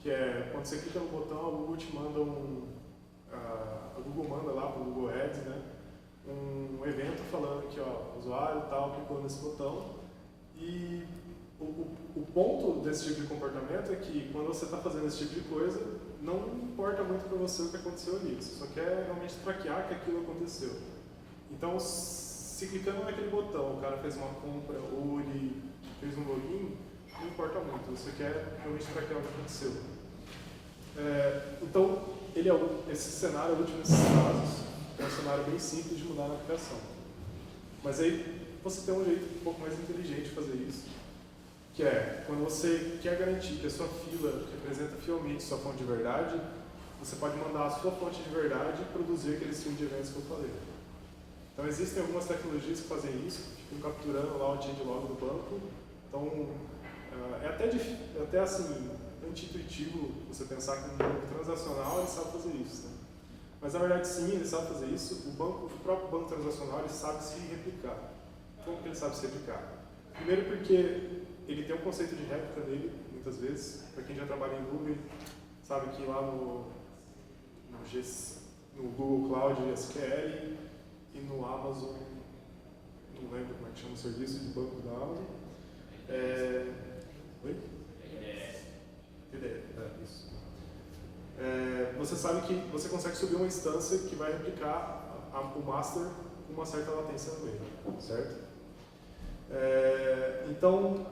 Que é, quando você clica no botão, a Google te manda a Google manda lá para o Google Ads, né, um evento falando que, ó, o usuário tal clicou nesse botão. E o ponto desse tipo de comportamento é que quando você está fazendo esse tipo de coisa, não importa muito para você o que aconteceu ali. Você só quer realmente traquear que aquilo aconteceu. Então, se clicando naquele botão, o cara fez uma compra ou ele fez um login, não importa muito. Você quer realmente traquear o que aconteceu. Então, esse cenário é o último desses casos. É um cenário bem simples de mudar na aplicação. Mas aí você tem um jeito um pouco mais inteligente de fazer isso, que é, quando você quer garantir que a sua fila representa fielmente sua fonte de verdade, você pode mandar a sua fonte de verdade e produzir aquele stream de eventos que eu falei. Então, existem algumas tecnologias que fazem isso, ficam capturando lá o changelog do banco. Então, é até assim, anti-intuitivo você pensar que um banco transacional ele sabe fazer isso. Né? Mas, na verdade, sim, ele sabe fazer isso. O próprio banco transacional ele sabe se replicar. Como que ele sabe se replicar? Primeiro porque ele tem um conceito de réplica nele, muitas vezes. Para quem já trabalha em Google, sabe que lá no Google Cloud SQL e no Amazon, não lembro como é que chama o serviço de banco da Amazon. Oi? PDE, isso. Você sabe que você consegue subir uma instância que vai replicar o master com uma certa latência no meio, certo? Então,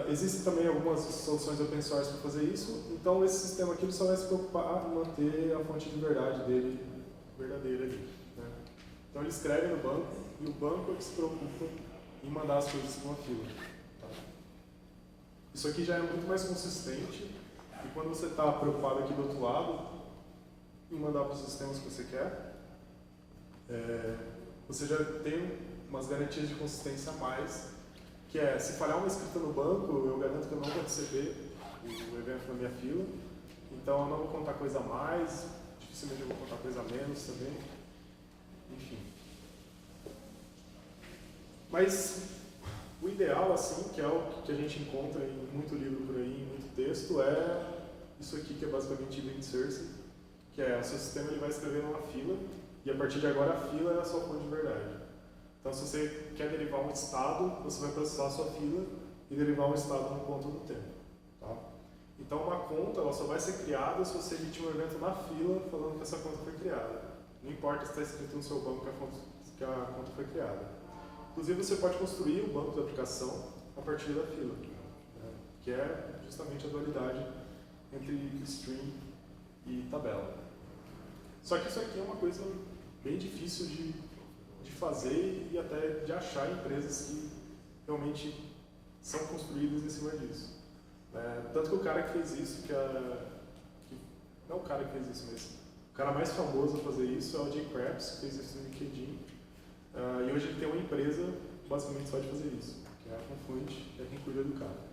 existem também algumas soluções open source para fazer isso. Então, esse sistema aqui só vai se preocupar em manter a fonte de verdade dele verdadeira ali. Né? Então, ele escreve no banco e o banco se preocupa em mandar as coisas para uma fila. Tá? Isso aqui já é muito mais consistente e quando você está preocupado aqui do outro lado em mandar para os sistemas que você quer, você já tem umas garantias de consistência a mais, que é, se falhar uma escrita no banco, eu garanto que eu não vou receber o evento na minha fila, então eu não vou contar coisa a mais, dificilmente eu vou contar coisa a menos também, enfim. Mas o ideal, assim, que é o que a gente encontra em muito livro por aí, em muito texto, é isso aqui que é basicamente event sourcing, que é o seu sistema ele vai escrever numa fila, e a partir de agora a fila é a sua fonte de verdade. Então, se você quer derivar um estado, você vai processar a sua fila e derivar um estado no ponto do tempo. Tá? Então, uma conta ela só vai ser criada se você emitir um evento na fila falando que essa conta foi criada. Não importa se está escrito no seu banco que a conta foi criada. Inclusive, você pode construir o banco da aplicação a partir da fila, né? Que é justamente a dualidade entre stream e tabela. Só que isso aqui é uma coisa bem difícil de fazer e até de achar empresas que realmente são construídas em cima disso. Tanto que o cara que fez isso, não o cara que fez isso mesmo, o cara mais famoso a fazer isso é o Jay Krabs, que fez isso no LinkedIn. E hoje ele tem uma empresa basicamente só de fazer isso, que é a Confluent, que é quem cuida do cara.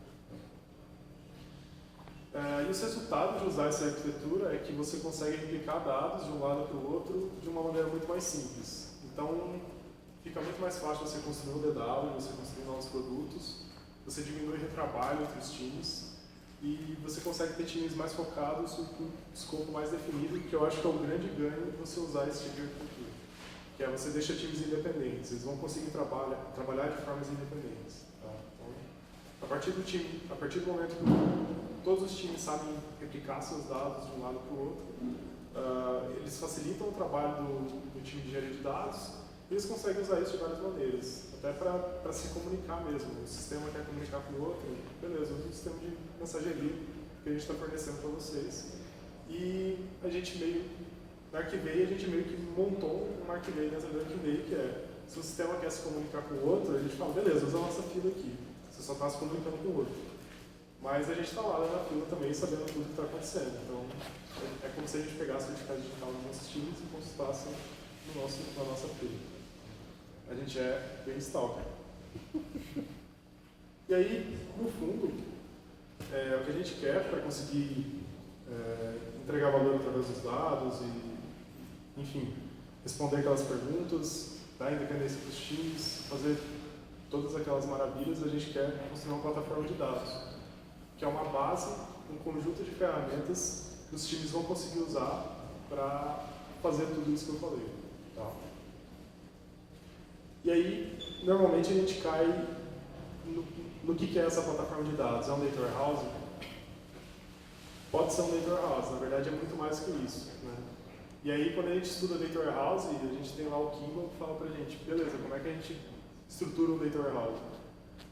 E os resultados de usar essa arquitetura é que você consegue replicar dados de um lado para o outro de uma maneira muito mais simples. Então, fica muito mais fácil você construir um DW, você construir novos produtos, você diminui o retrabalho entre os times e você consegue ter times mais focados com um escopo mais definido, que eu acho que é o grande ganho de você usar esse tipo de arquitetura. Que é você deixa times independentes, eles vão conseguir trabalhar de formas independentes. Tá? Então, a partir do momento que todos os times sabem replicar seus dados de um lado para o outro, eles facilitam o trabalho do time de engenharia de dados e eles conseguem usar isso de várias maneiras, até para se comunicar mesmo. O sistema quer comunicar com o outro, beleza, usa o sistema de mensageria que a gente está fornecendo para vocês. E a gente Na Archivay a gente meio que montou uma Archivay dentro da Archivay, que é, se o sistema quer se comunicar com o outro, a gente fala, beleza, usa a nossa fila aqui. Você só está se comunicando com o outro. Mas a gente está lá na fila também, sabendo tudo que está acontecendo. Então, é como se a gente pegasse o certificado digital dos nossos times e consultasse na nossa fila. A gente é bem stalker. E aí, no fundo, o que a gente quer para conseguir entregar valor através dos dados e, enfim, responder aquelas perguntas, dar independência para os times, fazer todas aquelas maravilhas, a gente quer construir uma plataforma de dados, que é uma base, um conjunto de ferramentas que os times vão conseguir usar para fazer tudo isso que eu falei. Tá? E aí, normalmente a gente cai no que é essa plataforma de dados. É um data warehouse? Pode ser um data warehouse, na verdade é muito mais que isso. Né? E aí, quando a gente estuda data warehouse, a gente tem lá o Kimball que fala pra gente, beleza, como é que a gente estrutura um data warehouse?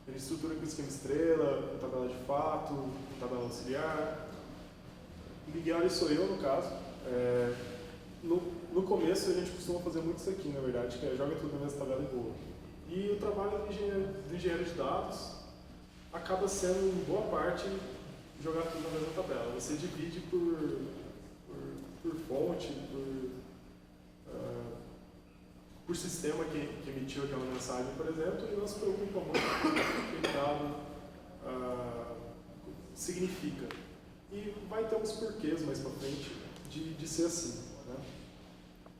A gente estrutura com esquema estrela, com tabela de fato, com tabela auxiliar. Miguel sou eu, no caso. No começo, a gente costuma fazer muito isso aqui, na verdade, que é joga tudo na mesma tabela e boa. E o trabalho do engenheiro de dados acaba sendo, em boa parte, jogar tudo na mesma tabela. Você divide por fonte, por sistema que emitiu aquela mensagem, por exemplo, e não se preocupa muito com o que aquele dado significa. E vai ter uns porquês mais para frente de ser assim. Né?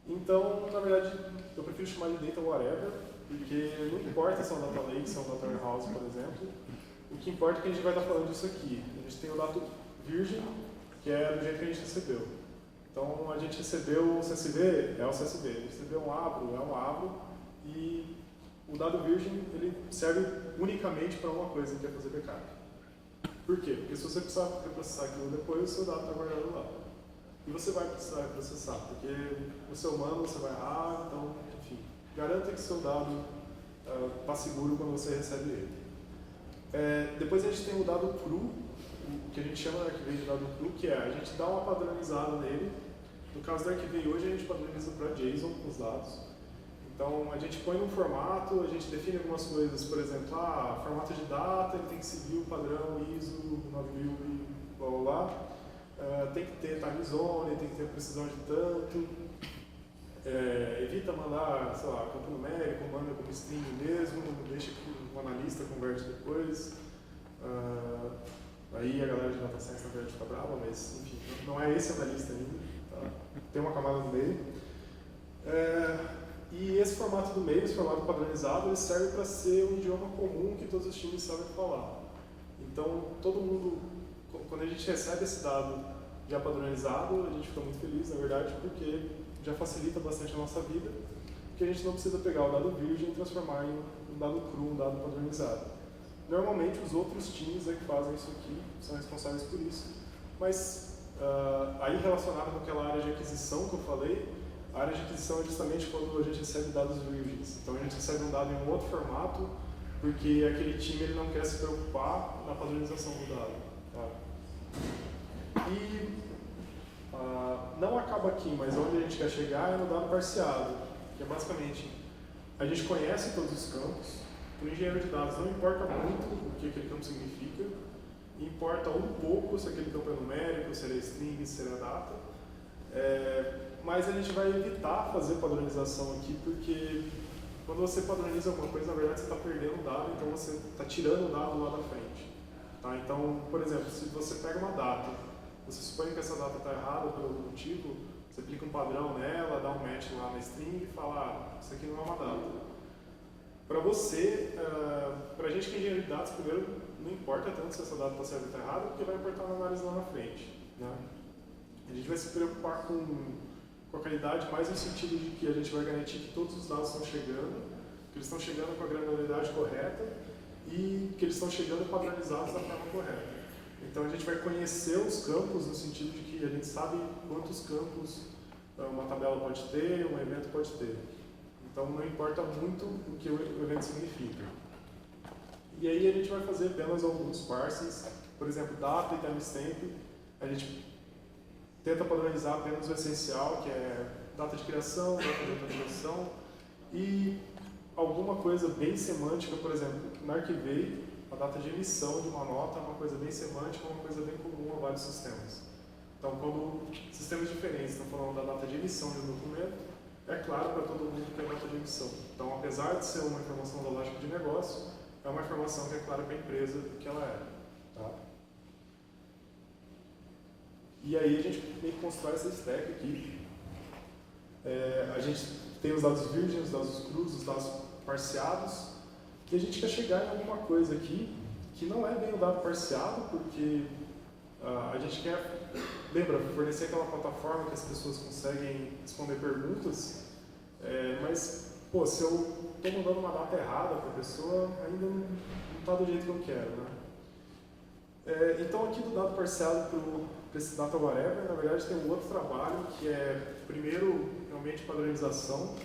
Então, na verdade, eu prefiro chamar de data whatever, porque não importa se é um data lake, se é um data warehouse, por exemplo, o que importa é que a gente vai estar falando disso aqui. A gente tem o dado virgem, que é do jeito que a gente recebeu. Então, a gente recebeu o CSV, é o CSV. A gente recebeu um abro, é um abro. E o dado virgem, ele serve unicamente para uma coisa, que é fazer backup. Por quê? Porque se você precisar reprocessar aquilo depois, o seu dado está guardado lá. E você vai precisar reprocessar, porque o seu humano você vai errar, então, enfim. Garanta que o seu dado está seguro quando você recebe ele. Depois a gente tem o dado cru, o que a gente chama na Archivay de dado cru, que é a gente dá uma padronizada nele. No caso da Archivay hoje, a gente padroniza para JSON os dados. Então, a gente põe num formato, a gente define algumas coisas, por exemplo, formato de data, ele tem que seguir o padrão ISO 9000 e blá blá blá. Tem que ter time zone, tem que ter precisão de tanto. Evita mandar, sei lá, campo numérico, manda como string mesmo, deixa que o analista converte depois. Aí a galera de data science na verdade fica brava, mas enfim, não é esse analista ainda, tá? Tem uma camada no meio. E esse formato do meio, esse formato padronizado, ele serve para ser um idioma comum que todos os times sabem falar. Então, todo mundo, quando a gente recebe esse dado já padronizado, a gente fica muito feliz, na verdade, porque já facilita bastante a nossa vida, porque a gente não precisa pegar o dado virgem e transformar em um dado cru, um dado padronizado. Normalmente, os outros times que fazem isso aqui são responsáveis por isso, mas aí relacionado com aquela área de aquisição que eu falei, a área de aquisição é justamente quando a gente recebe dados virgens. Então, a gente recebe um dado em um outro formato, porque aquele time ele não quer se preocupar na padronização do dado. Tá? E não acaba aqui, mas onde a gente quer chegar é no dado parseado, que é basicamente, a gente conhece todos os campos, para o engenheiro de dados não importa muito o que aquele campo significa, importa um pouco se aquele campo é numérico, se ele é string, se ele é data, mas a gente vai evitar fazer padronização aqui, porque quando você padroniza alguma coisa, na verdade você está perdendo o dado, então você está tirando o dado lá da frente. Tá? Então, por exemplo, se você pega uma data, você supõe que essa data está errada por algum motivo, você aplica um padrão nela, dá um match lá na string e fala, isso aqui não é uma data. Para você, para a gente que é engenheiro de dados, primeiro, não importa tanto se essa data está certa ou está errada, porque vai importar na análise lá na frente. Né? A gente vai se preocupar com a qualidade mais no sentido de que a gente vai garantir que todos os dados estão chegando, que eles estão chegando com a granularidade correta e que eles estão chegando padronizados da forma correta. Então a gente vai conhecer os campos no sentido de que a gente sabe quantos campos uma tabela pode ter, um evento pode ter. Então não importa muito o que o evento significa. E aí a gente vai fazer apenas alguns parsings, por exemplo, data e timestamp. A gente tenta padronizar apenas o essencial, que é data de criação, data de atualização, e alguma coisa bem semântica, por exemplo, na Arquivei, a data de emissão de uma nota é uma coisa bem semântica, uma coisa bem comum a vários sistemas. Então, quando sistemas diferentes estão falando da data de emissão de um documento, é claro para todo mundo que é a data de emissão. Então, apesar de ser uma informação da lógica de negócio, é uma informação que é clara para a empresa que ela é. Tá? E aí a gente tem que constrói essa stack aqui. A gente tem os dados virgens, os dados crus, os dados parseados, e a gente quer chegar em alguma coisa aqui que não é bem o dado parseado, porque a gente quer, lembra, fornecer aquela plataforma que as pessoas conseguem responder perguntas, mas, pô, se eu estou mandando uma data errada para a pessoa, ainda não está do jeito que eu quero, né? Então, aqui do dado parseado para esse data whatever, na verdade, tem um outro trabalho que é, primeiro, realmente padronização,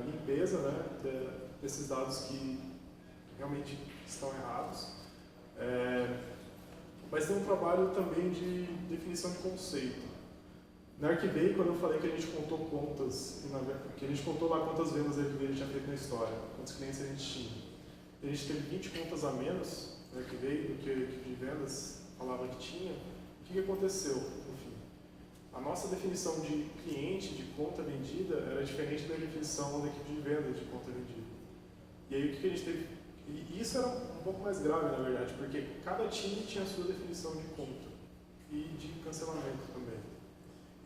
limpeza, né, desses dados que realmente estão errados. Mas tem um trabalho também de definição de conceito. Na Arquivei, quando eu falei que a gente contou contas, que a gente contou lá quantas vendas a Arquivei tinha feito na história, quantos clientes a gente tinha. A gente teve 20 contas a menos na Arquivei do que a equipe de vendas falava que tinha. O que aconteceu? Enfim, a nossa definição de cliente, de conta vendida, era diferente da definição da equipe de vendas de conta vendida. E aí o que a gente teve? E isso era um pouco mais grave, na verdade, porque cada time tinha a sua definição de conta e de cancelamento também.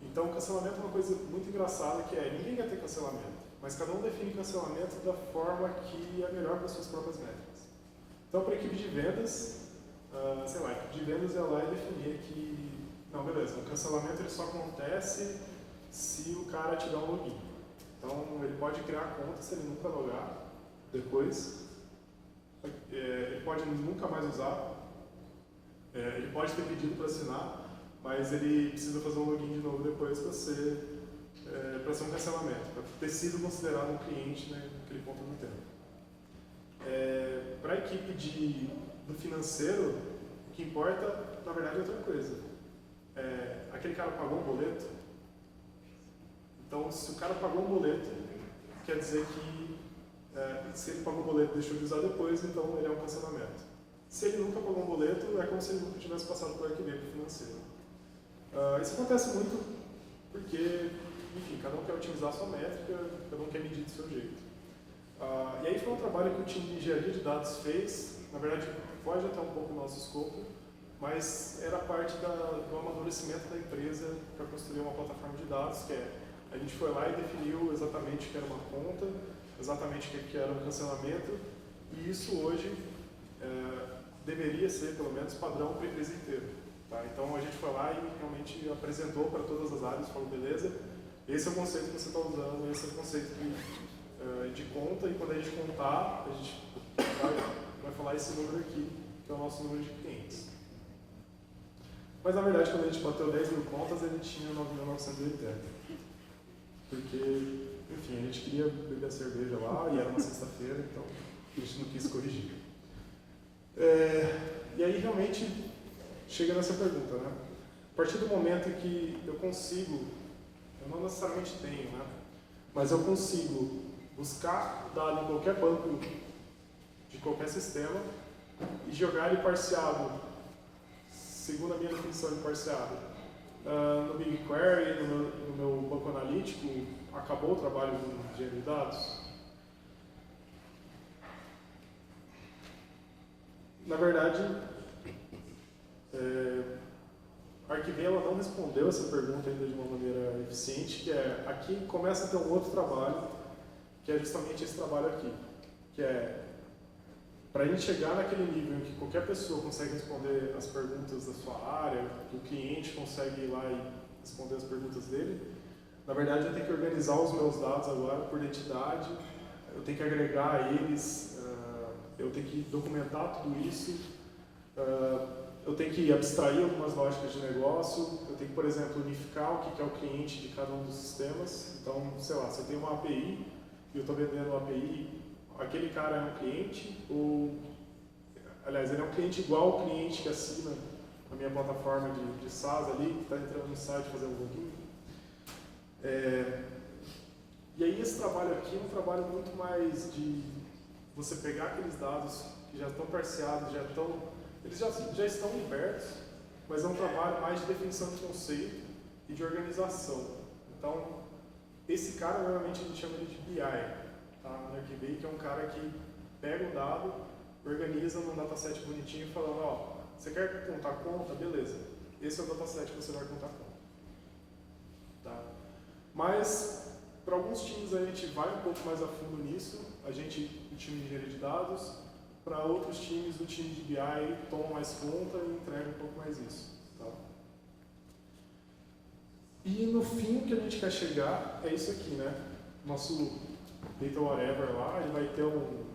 Então, cancelamento é uma coisa muito engraçada, que ninguém quer ter cancelamento, mas cada um define cancelamento da forma que é melhor para as suas próprias métricas. Então, para a equipe de vendas, sei lá, a equipe de vendas ia lá e definia que, não, beleza, o cancelamento ele só acontece se o cara te dá um login. Então, ele pode criar a conta se ele nunca logar depois, ele pode nunca mais usar, ele pode ter pedido para assinar, mas ele precisa fazer um login de novo depois para ser um cancelamento, para ter sido considerado um cliente, né, naquele ponto do tempo. Para a equipe do financeiro, o que importa, na verdade, é outra coisa. Aquele cara pagou um boleto, então se o cara pagou um boleto, quer dizer que se ele pagou um boleto e deixou de usar depois, então ele é um cancelamento. Se ele nunca pagou um boleto, é como se ele nunca tivesse passado por Arquivei para o financeiro. Isso acontece muito porque, enfim, cada um quer otimizar a sua métrica, cada um quer medir do seu jeito. E aí foi um trabalho que o time de engenharia de dados fez, na verdade foge até um pouco do nosso escopo, mas era parte do amadurecimento da empresa para construir uma plataforma de dados, que a gente foi lá e definiu exatamente o que era uma conta, exatamente o que era um cancelamento, e isso hoje deveria ser, pelo menos, padrão para a empresa inteira. Tá? Então a gente foi lá e realmente apresentou para todas as áreas, falou, beleza, esse é o conceito que você está usando, esse é o conceito de conta, e quando a gente contar, a gente vai falar esse número aqui, que é o nosso número de clientes. Mas na verdade, quando a gente bateu 10 mil contas, a gente tinha 9.980. Porque, enfim, a gente queria beber a cerveja lá e era uma sexta-feira, então a gente não quis corrigir. E aí realmente chega nessa pergunta, né? A partir do momento em que eu consigo, eu não necessariamente tenho, né? Mas eu consigo buscar dado em qualquer banco de qualquer sistema e jogar ele parseado, segundo a minha definição de parseado, no BigQuery, no meu banco analítico, acabou o trabalho de engenharia de dados? Na verdade, a Arquivei ela não respondeu essa pergunta ainda de uma maneira eficiente, que aqui começa a ter um outro trabalho, que é justamente esse trabalho aqui, que para a gente chegar naquele nível em que qualquer pessoa consegue responder as perguntas da sua área, que o cliente consegue ir lá e responder as perguntas dele, na verdade eu tenho que organizar os meus dados agora por entidade, eu tenho que agregar eles, eu tenho que documentar tudo isso, eu tenho que abstrair algumas lógicas de negócio, eu tenho que, por exemplo, unificar o que é o cliente de cada um dos sistemas. Então, sei lá, se eu tenho uma API e eu estou vendendo uma API, aquele cara é um cliente, ou, aliás, ele é um cliente igual ao cliente que assina a minha plataforma de SaaS ali, que está entrando no site fazer um login. E aí esse trabalho aqui é um trabalho muito mais de você pegar aqueles dados que já estão parseados, eles já estão libertos, mas é um trabalho mais de definição de conceito e de organização. Então, esse cara normalmente a gente chama ele de BI, tá? No Archibase, que é um cara que pega o dado, organiza num dataset bonitinho, falando, ó, você quer contar conta? Beleza. Esse é o dataset que você vai contar conta. Tá? Mas, para alguns times a gente vai um pouco mais a fundo nisso, o time de engenharia de dados, para outros times, o time de BI toma mais conta e entrega um pouco mais isso. Tá? E no fim, o que a gente quer chegar é isso aqui, né? Nosso data whatever lá, ele vai ter um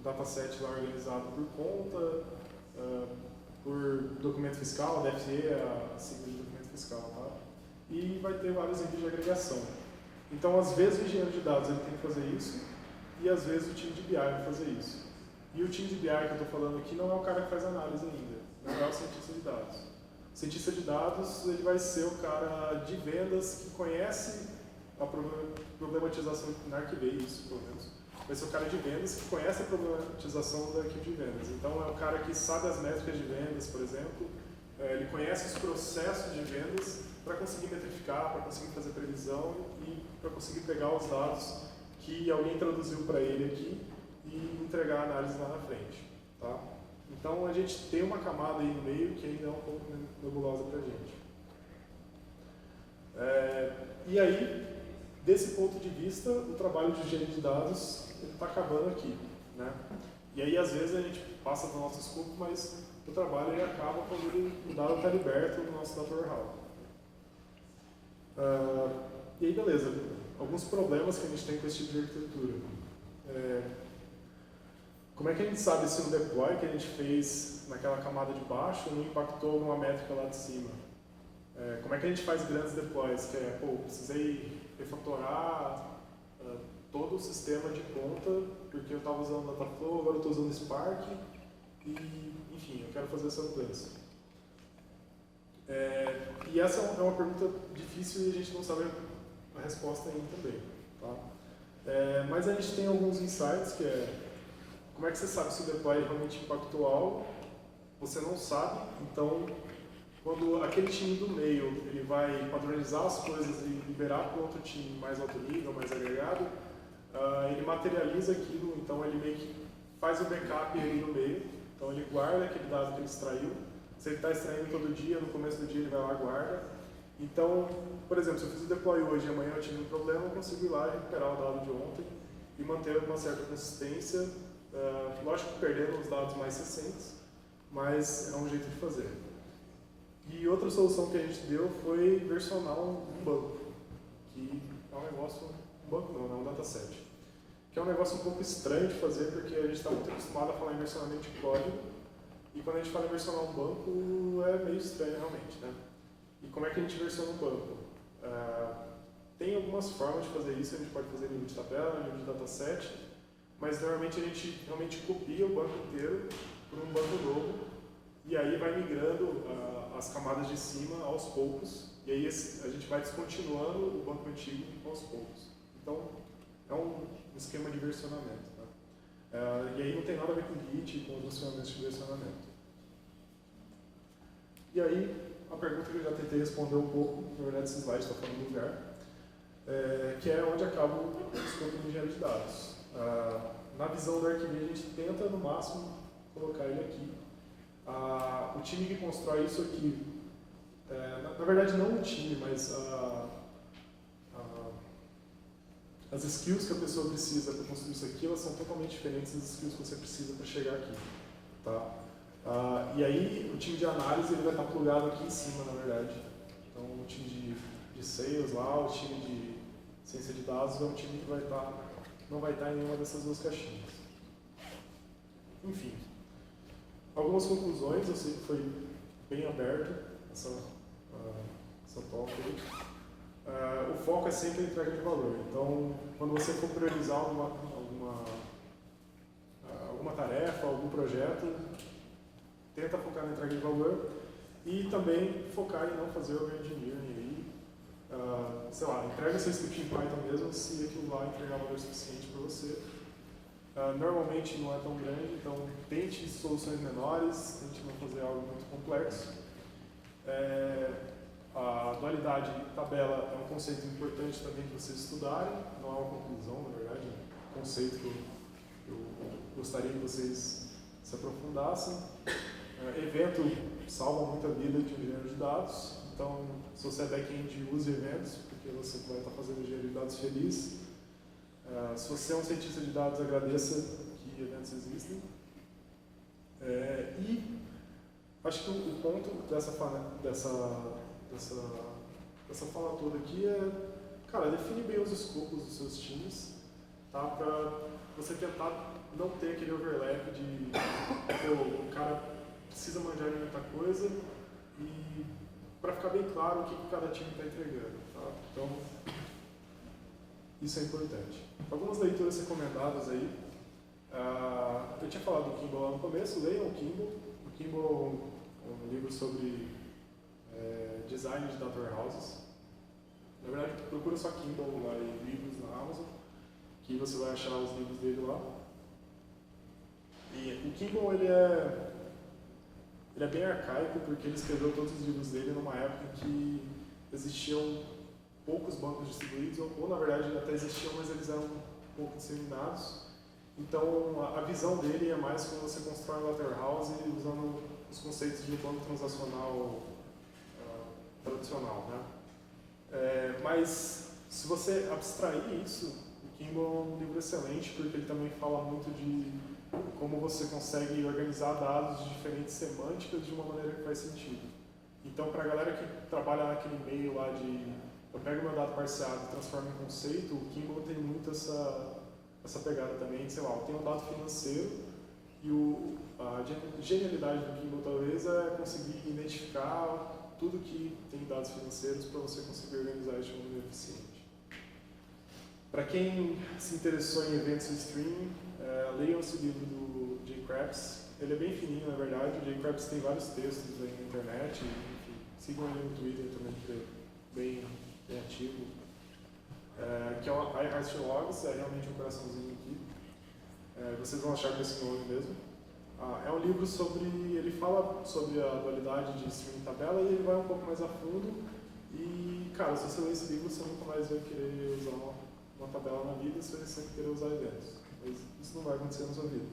dataset lá organizado por conta, por documento fiscal, DFE é a sigla de documento fiscal, tá? E vai ter vários níveis de agregação. Então, às vezes o engenheiro de dados ele tem que fazer isso, e às vezes o time de BI vai fazer isso. E o time de BI que eu estou falando aqui não é o cara que faz análise ainda, não é o cientista de dados. O cientista de dados ele vai ser o cara de vendas que conhece a problematização na Archibase, isso pelo menos. Vai ser o cara de vendas que conhece a problematização da equipe de vendas. Então é o cara que sabe as métricas de vendas, por exemplo, ele conhece os processos de vendas para conseguir metrificar, para conseguir fazer previsão e para conseguir pegar os dados que alguém traduziu para ele aqui e entregar a análise lá na frente. Tá? Então a gente tem uma camada aí no meio que ainda é um pouco nebulosa para a gente. E aí, desse ponto de vista, o trabalho de engenharia de dados está acabando aqui. Né? E aí, às vezes, a gente passa do nosso escopo, mas o trabalho ele acaba quando o dado está liberto no nosso data warehouse. E aí, beleza. Alguns problemas que a gente tem com esse tipo de arquitetura. Como é que a gente sabe se um deploy que a gente fez naquela camada de baixo não impactou alguma métrica lá de cima? Como é que a gente faz grandes deploys? Que é, precisei refatorar todo o sistema de conta, porque eu estava usando Dataflow, agora eu estou usando Spark, e, enfim, eu quero fazer essa mudança. E essa é uma pergunta difícil e a gente não sabe a resposta ainda também. Tá? Mas a gente tem alguns insights, que é como é que você sabe se o deploy realmente impactou algo? Você não sabe, então quando aquele time do meio ele vai padronizar as coisas e liberar para outro time mais alto nível, mais agregado, ele materializa aquilo, então ele meio que faz o backup ali no meio, então ele guarda aquele dado que ele extraiu. Se ele está extraindo todo dia, no começo do dia ele vai lá e guarda. Então, por exemplo, se eu fiz o deploy hoje e amanhã eu tive um problema, eu consigo ir lá e recuperar o dado de ontem e manter uma certa consistência, lógico que perdendo os dados mais recentes, mas é um jeito de fazer. E outra solução que a gente deu foi versionar um banco, que é um negócio, um banco não, é um dataset, que é um negócio um pouco estranho de fazer, porque a gente está muito acostumado a falar em versionamento de código, e quando a gente fala em versionar um banco, é meio estranho realmente, né? E como é que a gente versiona um banco? Tem algumas formas de fazer isso, a gente pode fazer nível de tabela, nível de dataset, mas normalmente a gente realmente copia o banco inteiro para um banco novo, e aí vai migrando as camadas de cima aos poucos, e aí a gente vai descontinuando o banco antigo aos poucos. Então, é um esquema de versionamento. Tá? E aí não tem nada a ver com Git e com os funcionamentos de versionamento. E aí, a pergunta que eu já tentei responder um pouco, na verdade esse slide está falando do lugar, que é onde acaba o escopo de engenharia de dados. Na visão do Archibase, a gente tenta, no máximo, colocar ele aqui. O time que constrói isso aqui, na verdade não o time, mas as skills que a pessoa precisa para construir isso aqui, elas são totalmente diferentes das skills que você precisa para chegar aqui. Tá? E aí o time de análise ele vai estar plugado aqui em cima, na verdade. Então o time de sales lá, o time de ciência de dados é um time que não vai estar em nenhuma dessas duas caixinhas. Enfim. Algumas conclusões, eu sei que foi bem aberto essa talk aí. O foco é sempre a entrega de valor. Então, quando você for priorizar alguma tarefa, algum projeto, tenta focar na entrega de valor e também focar em não fazer overengineering aí. Sei lá, entrega seu script em Python mesmo se aquilo lá entregar valor suficiente para você. Normalmente não é tão grande, então tente soluções menores, tente não fazer algo muito complexo. A dualidade tabela é um conceito importante também para vocês estudarem, não é uma conclusão, na verdade, é um conceito que eu gostaria que vocês se aprofundassem. Evento salva muita vida de um engenheiro de dados, então se você é back-end, use eventos, porque você vai estar fazendo engenharia de dados feliz. Se você é um cientista de dados, agradeça que eventos existem. E acho que o ponto dessa fala toda aqui é, cara, define bem os escopos dos seus times, tá? Para você tentar não ter aquele overlap de o cara precisa manjar de muita coisa e para ficar bem claro o que cada time está entregando, tá? Então, isso é importante. Algumas leituras recomendadas aí. Eu tinha falado do Kimball lá no começo, leiam o Kimball. O Kimball é um livro sobre design de data warehouses. Na verdade, procura só Kimball lá em livros na Amazon, que você vai achar os livros dele lá. E o Kimball, ele é bem arcaico, porque ele escreveu todos os livros dele numa época em que existiam poucos bancos distribuídos, ou na verdade até existiam, mas eles eram um pouco disseminados. Então a visão dele é mais como você constrói um data warehouse usando os conceitos de um banco transacional tradicional, né? Mas se você abstrair isso, o Kimball é um livro excelente, porque ele também fala muito de como você consegue organizar dados de diferentes semânticas de uma maneira que faz sentido. Então, para a galera que trabalha naquele meio lá de eu pego meu dado parseado e transformo em conceito, o Kimball tem muito essa pegada também, sei lá, eu tenho um dado financeiro e a genialidade do Kimball talvez é conseguir identificar tudo que tem dados financeiros para você conseguir organizar isso de uma maneira eficiente. Para quem se interessou em eventos streaming, leiam esse livro do Jay Kreps. Ele é bem fininho, na verdade. O Jay Kreps tem vários textos aí na internet. Enfim, sigam ele no Twitter também, que é bem ativo. Que é o iArtLogs, é realmente um coraçãozinho aqui. Vocês vão achar com esse nome mesmo. É um livro ele fala sobre a dualidade de streaming e tabela e ele vai um pouco mais a fundo. E, cara, se você ler esse livro, você nunca mais vai querer usar uma tabela na vida, você vai sempre querer usar eventos. Mas isso não vai acontecer na sua vida.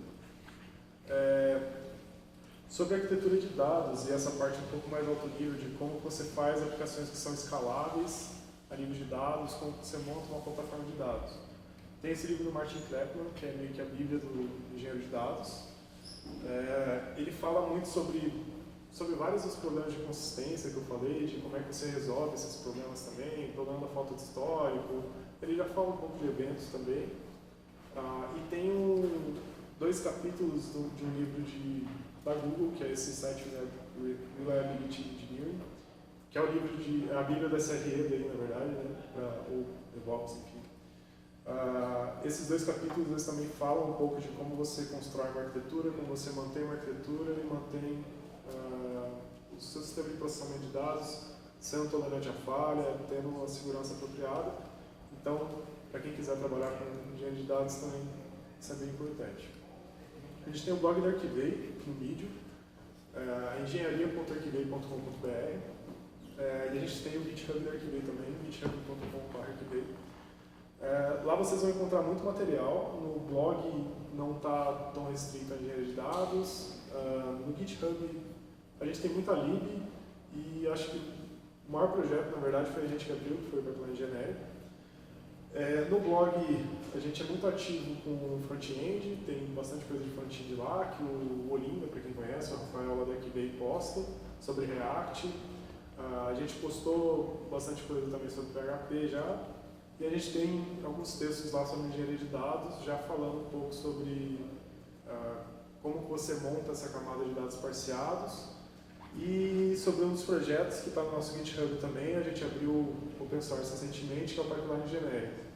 Sobre a arquitetura de dados e essa parte um pouco mais alto nível de como você faz aplicações que são escaláveis a nível de dados, como você monta uma plataforma de dados. Tem esse livro do Martin Kleppmann, que é meio que a bíblia do engenheiro de dados. Ele fala muito sobre vários dos problemas de consistência que eu falei, de como é que você resolve esses problemas também, o problema da falta de histórico. Ele já fala um pouco de eventos também. E tem 2 capítulos de um livro da Google, que é esse site Reliability Engineering, que é o livro a bíblia da SRE daí, na verdade, né? Ou DevOps, enfim. Esses 2 capítulos eles também falam um pouco de como você constrói uma arquitetura, como você mantém uma arquitetura e mantém o seu sistema de processamento de dados sendo tolerante à falha, tendo uma segurança apropriada. Então, para quem quiser trabalhar com engenharia de dados também, isso é bem importante. A gente tem o blog da Arquivei no Medium, engenharia.arquivei.com.br, e a gente tem o GitHub da Arquivei também, github.com/arquivei. Lá vocês vão encontrar muito material. No blog não está tão restrito a engenharia de dados. No GitHub a gente tem muita lib e acho que o maior projeto, na verdade, foi a gente que abriu, que foi o Pipeline Genérico. No blog a gente é muito ativo com front-end, tem bastante coisa de front-end lá, que o Olinda, para quem conhece, o Rafael lá da Arquivei posta, sobre React. A gente postou bastante coisa também sobre PHP já. E a gente tem alguns textos lá sobre engenharia de dados, já falando um pouco sobre como você monta essa camada de dados parseados. E sobre um dos projetos que está no nosso GitHub também, a gente abriu o open source recentemente, que é o Pipeline Genérico.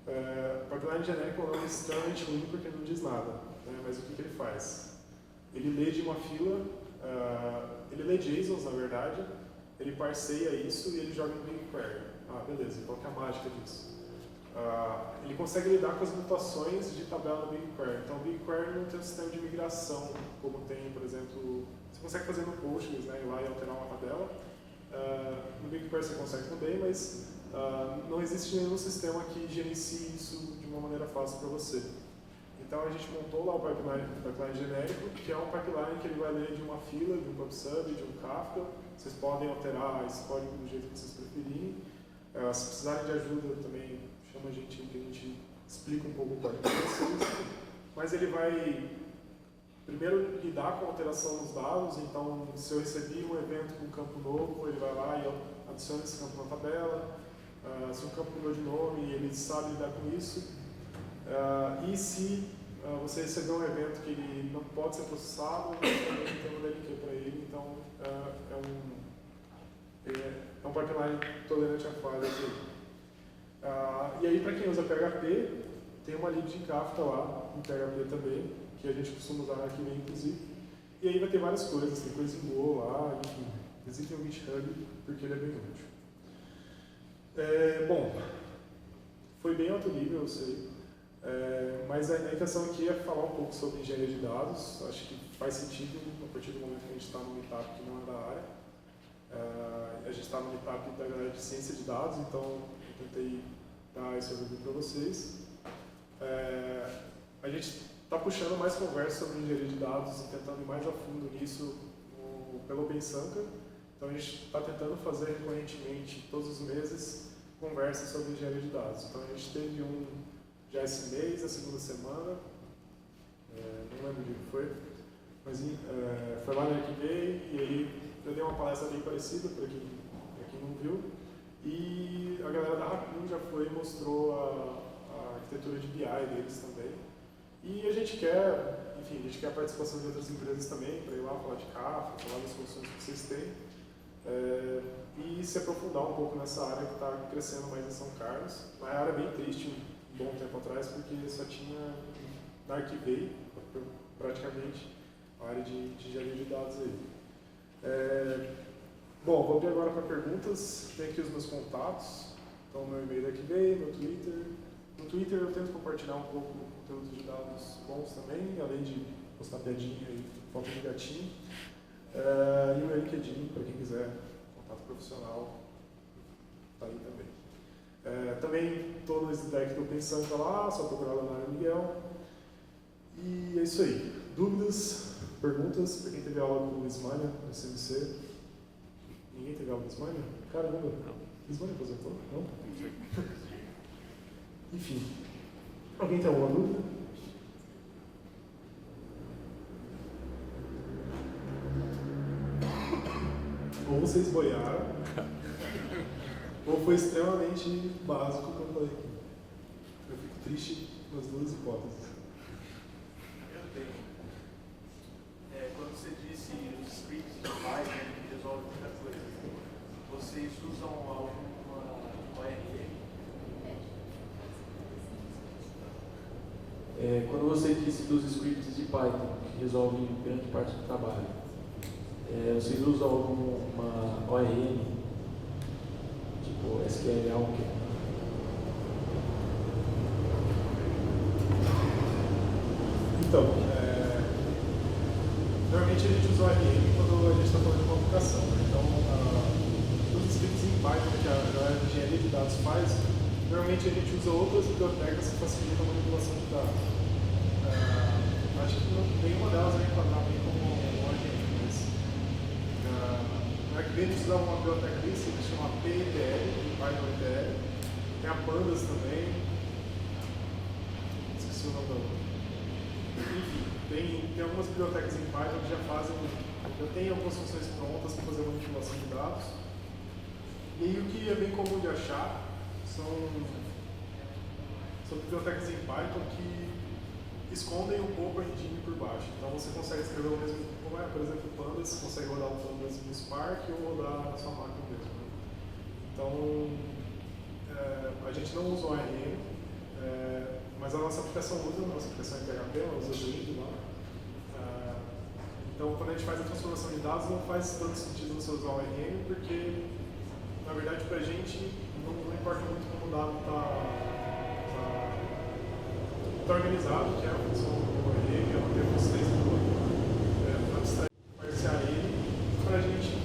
O Pipeline Genérico é um nome extremamente ruim porque não diz nada, né? Mas o que ele faz? ele lê de uma fila, ele lê JSONs, na verdade, ele parseia isso e ele joga no BigQuery. Beleza, qual que é a mágica disso? Ele consegue lidar com as mutações de tabela no BigQuery. Então, o BigQuery não tem um sistema de migração, como tem, por exemplo, você consegue fazer no Postgres, né, ir lá e alterar uma tabela. No BigQuery você consegue também, mas não existe nenhum sistema que gerencie isso de uma maneira fácil para você. Então, a gente montou lá o pipeline genérico, que é um pipeline que ele vai ler de uma fila, de um PubSub, de um Kafka. Vocês podem alterar esse código do jeito que vocês preferirem. Se precisarem de ajuda também, chama a gente que a gente explica um pouco o código para vocês. Mas ele vai primeiro lidar com a alteração nos dados. Então, se eu recebi um evento com um campo novo, ele vai lá e adiciona esse campo na tabela. Se um campo mudou de nome, ele sabe lidar com isso. E se você recebeu um evento que ele não pode ser processado, você também tem um DLQ para ele. Então, é um pipeline tolerante a falhas. E aí, para quem usa PHP, tem uma lib de Kafka lá, em PHP também, que a gente costuma usar aqui, inclusive. E aí vai ter várias coisas, tem coisa em Go lá, enfim. Visitem o GitHub, porque ele é bem útil. Bom, foi bem alto nível, eu sei. Mas a intenção aqui é falar um pouco sobre engenharia de dados. Acho que faz sentido a partir do momento que a gente está no Meetup que não é da área. A gente está no Meetup da galera de ciência de dados, então eu tentei dar esse overview para vocês. A gente está puxando mais conversa sobre engenharia de dados e tentando ir mais a fundo nisso pelo OpenSanka. Então a gente está tentando fazer recorrentemente, todos os meses, conversas sobre engenharia de dados. Então a gente teve já esse mês, a segunda semana, não lembro de que foi, mas foi lá na RQB e aí eu dei uma palestra bem parecida para quem não viu. E a galera da Raccoon já foi e mostrou a arquitetura de BI deles também. E a gente quer, enfim, a gente quer a participação de outras empresas também, para ir lá falar de Kafka, falar das soluções que vocês têm. E se aprofundar um pouco nessa área que está crescendo mais em São Carlos. Uma área bem triste um bom tempo atrás, porque só tinha na Arquibay, praticamente, a área de engenharia de dados aí. Bom, vou abrir agora para perguntas. Tem aqui os meus contatos. Então, meu e-mail da Arquibay, meu Twitter. No Twitter eu tento compartilhar um pouco conteúdo de dados bons também, além de postar piadinha e foto de gatinho. E o meu LinkedIn, para quem quiser contato profissional, está aí também. Também estou no Slack do Pensando lá, só procurar lá na área Miguel. E é isso aí. Dúvidas, perguntas, para quem teve aula com o Ismania, no CMC. Ninguém teve aula com o Ismania? Caramba, não. Ismania aposentou? Não? Enfim. Alguém tem alguma dúvida? Ou vocês boiaram, ou foi extremamente básico o que eu falei aqui. Eu fico triste nas duas hipóteses. Eu tenho. Quando você disse os scripts de Python que resolvem muita coisa, vocês usam alguma ORM? Quando você disse dos scripts de Python que resolvem grande parte do trabalho, vocês usam alguma ORM, tipo SQL, Então, normalmente a gente usa ORM quando a gente está falando de uma aplicação. Então, os scripts em Python que a galera de engenharia de dados faz, normalmente a gente usa outras bibliotecas que facilitam a manipulação de dados. Acho que nenhuma delas vai enquadrar bem como ORM, mas na Arquibay a gente usava uma biblioteca bem simples, chama PETL, Python ETL. Tem a Pandas também. Esqueci o nome da outra. Enfim, tem algumas bibliotecas em Python que já tem algumas funções prontas para fazer manipulação de dados. E aí o que é bem comum de achar são bibliotecas em Python que escondem um pouco a engine por baixo. Então você consegue escrever o mesmo, como por exemplo, o Pandas, você consegue rodar o Pandas no Spark ou rodar na sua máquina mesmo. Né? Então, a gente não usa o ORM, mas a nossa aplicação usa, a nossa aplicação é PHP, ela usa o Blend lá. Então, quando a gente faz a transformação de dados, não faz tanto sentido você usar o ORM, porque, na verdade, para a gente, não importa muito como o dado está organizado, que é a função do ORM, ela tem a consistência do abstrair, parciar ele. Para a gente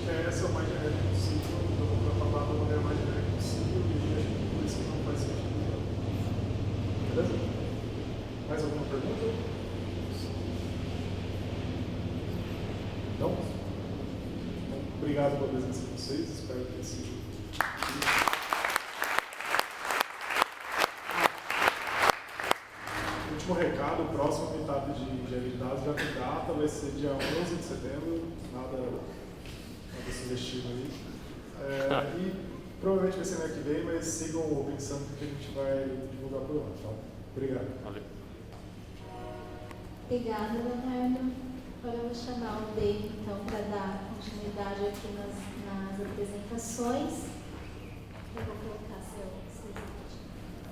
quer ser o mais genérico possível, então vou tratar da maneira mais genérica possível, e acho que por isso que não faz sentido. Beleza? Mais alguma pergunta? Não? Então, obrigado pela presença de vocês, espero que esse... Último recado, o próximo meetup de engenharia de dados já tem data, vai ser dia 11 de setembro, nada sugestivo aí. E provavelmente vai ser no ano que vem, mas sigam o pensando que a gente vai divulgar por lá. Tá? Obrigado. Valeu. Obrigada, Leonardo. Agora eu vou chamar o Dave, então, para dar continuidade aqui nas apresentações. Eu vou colocar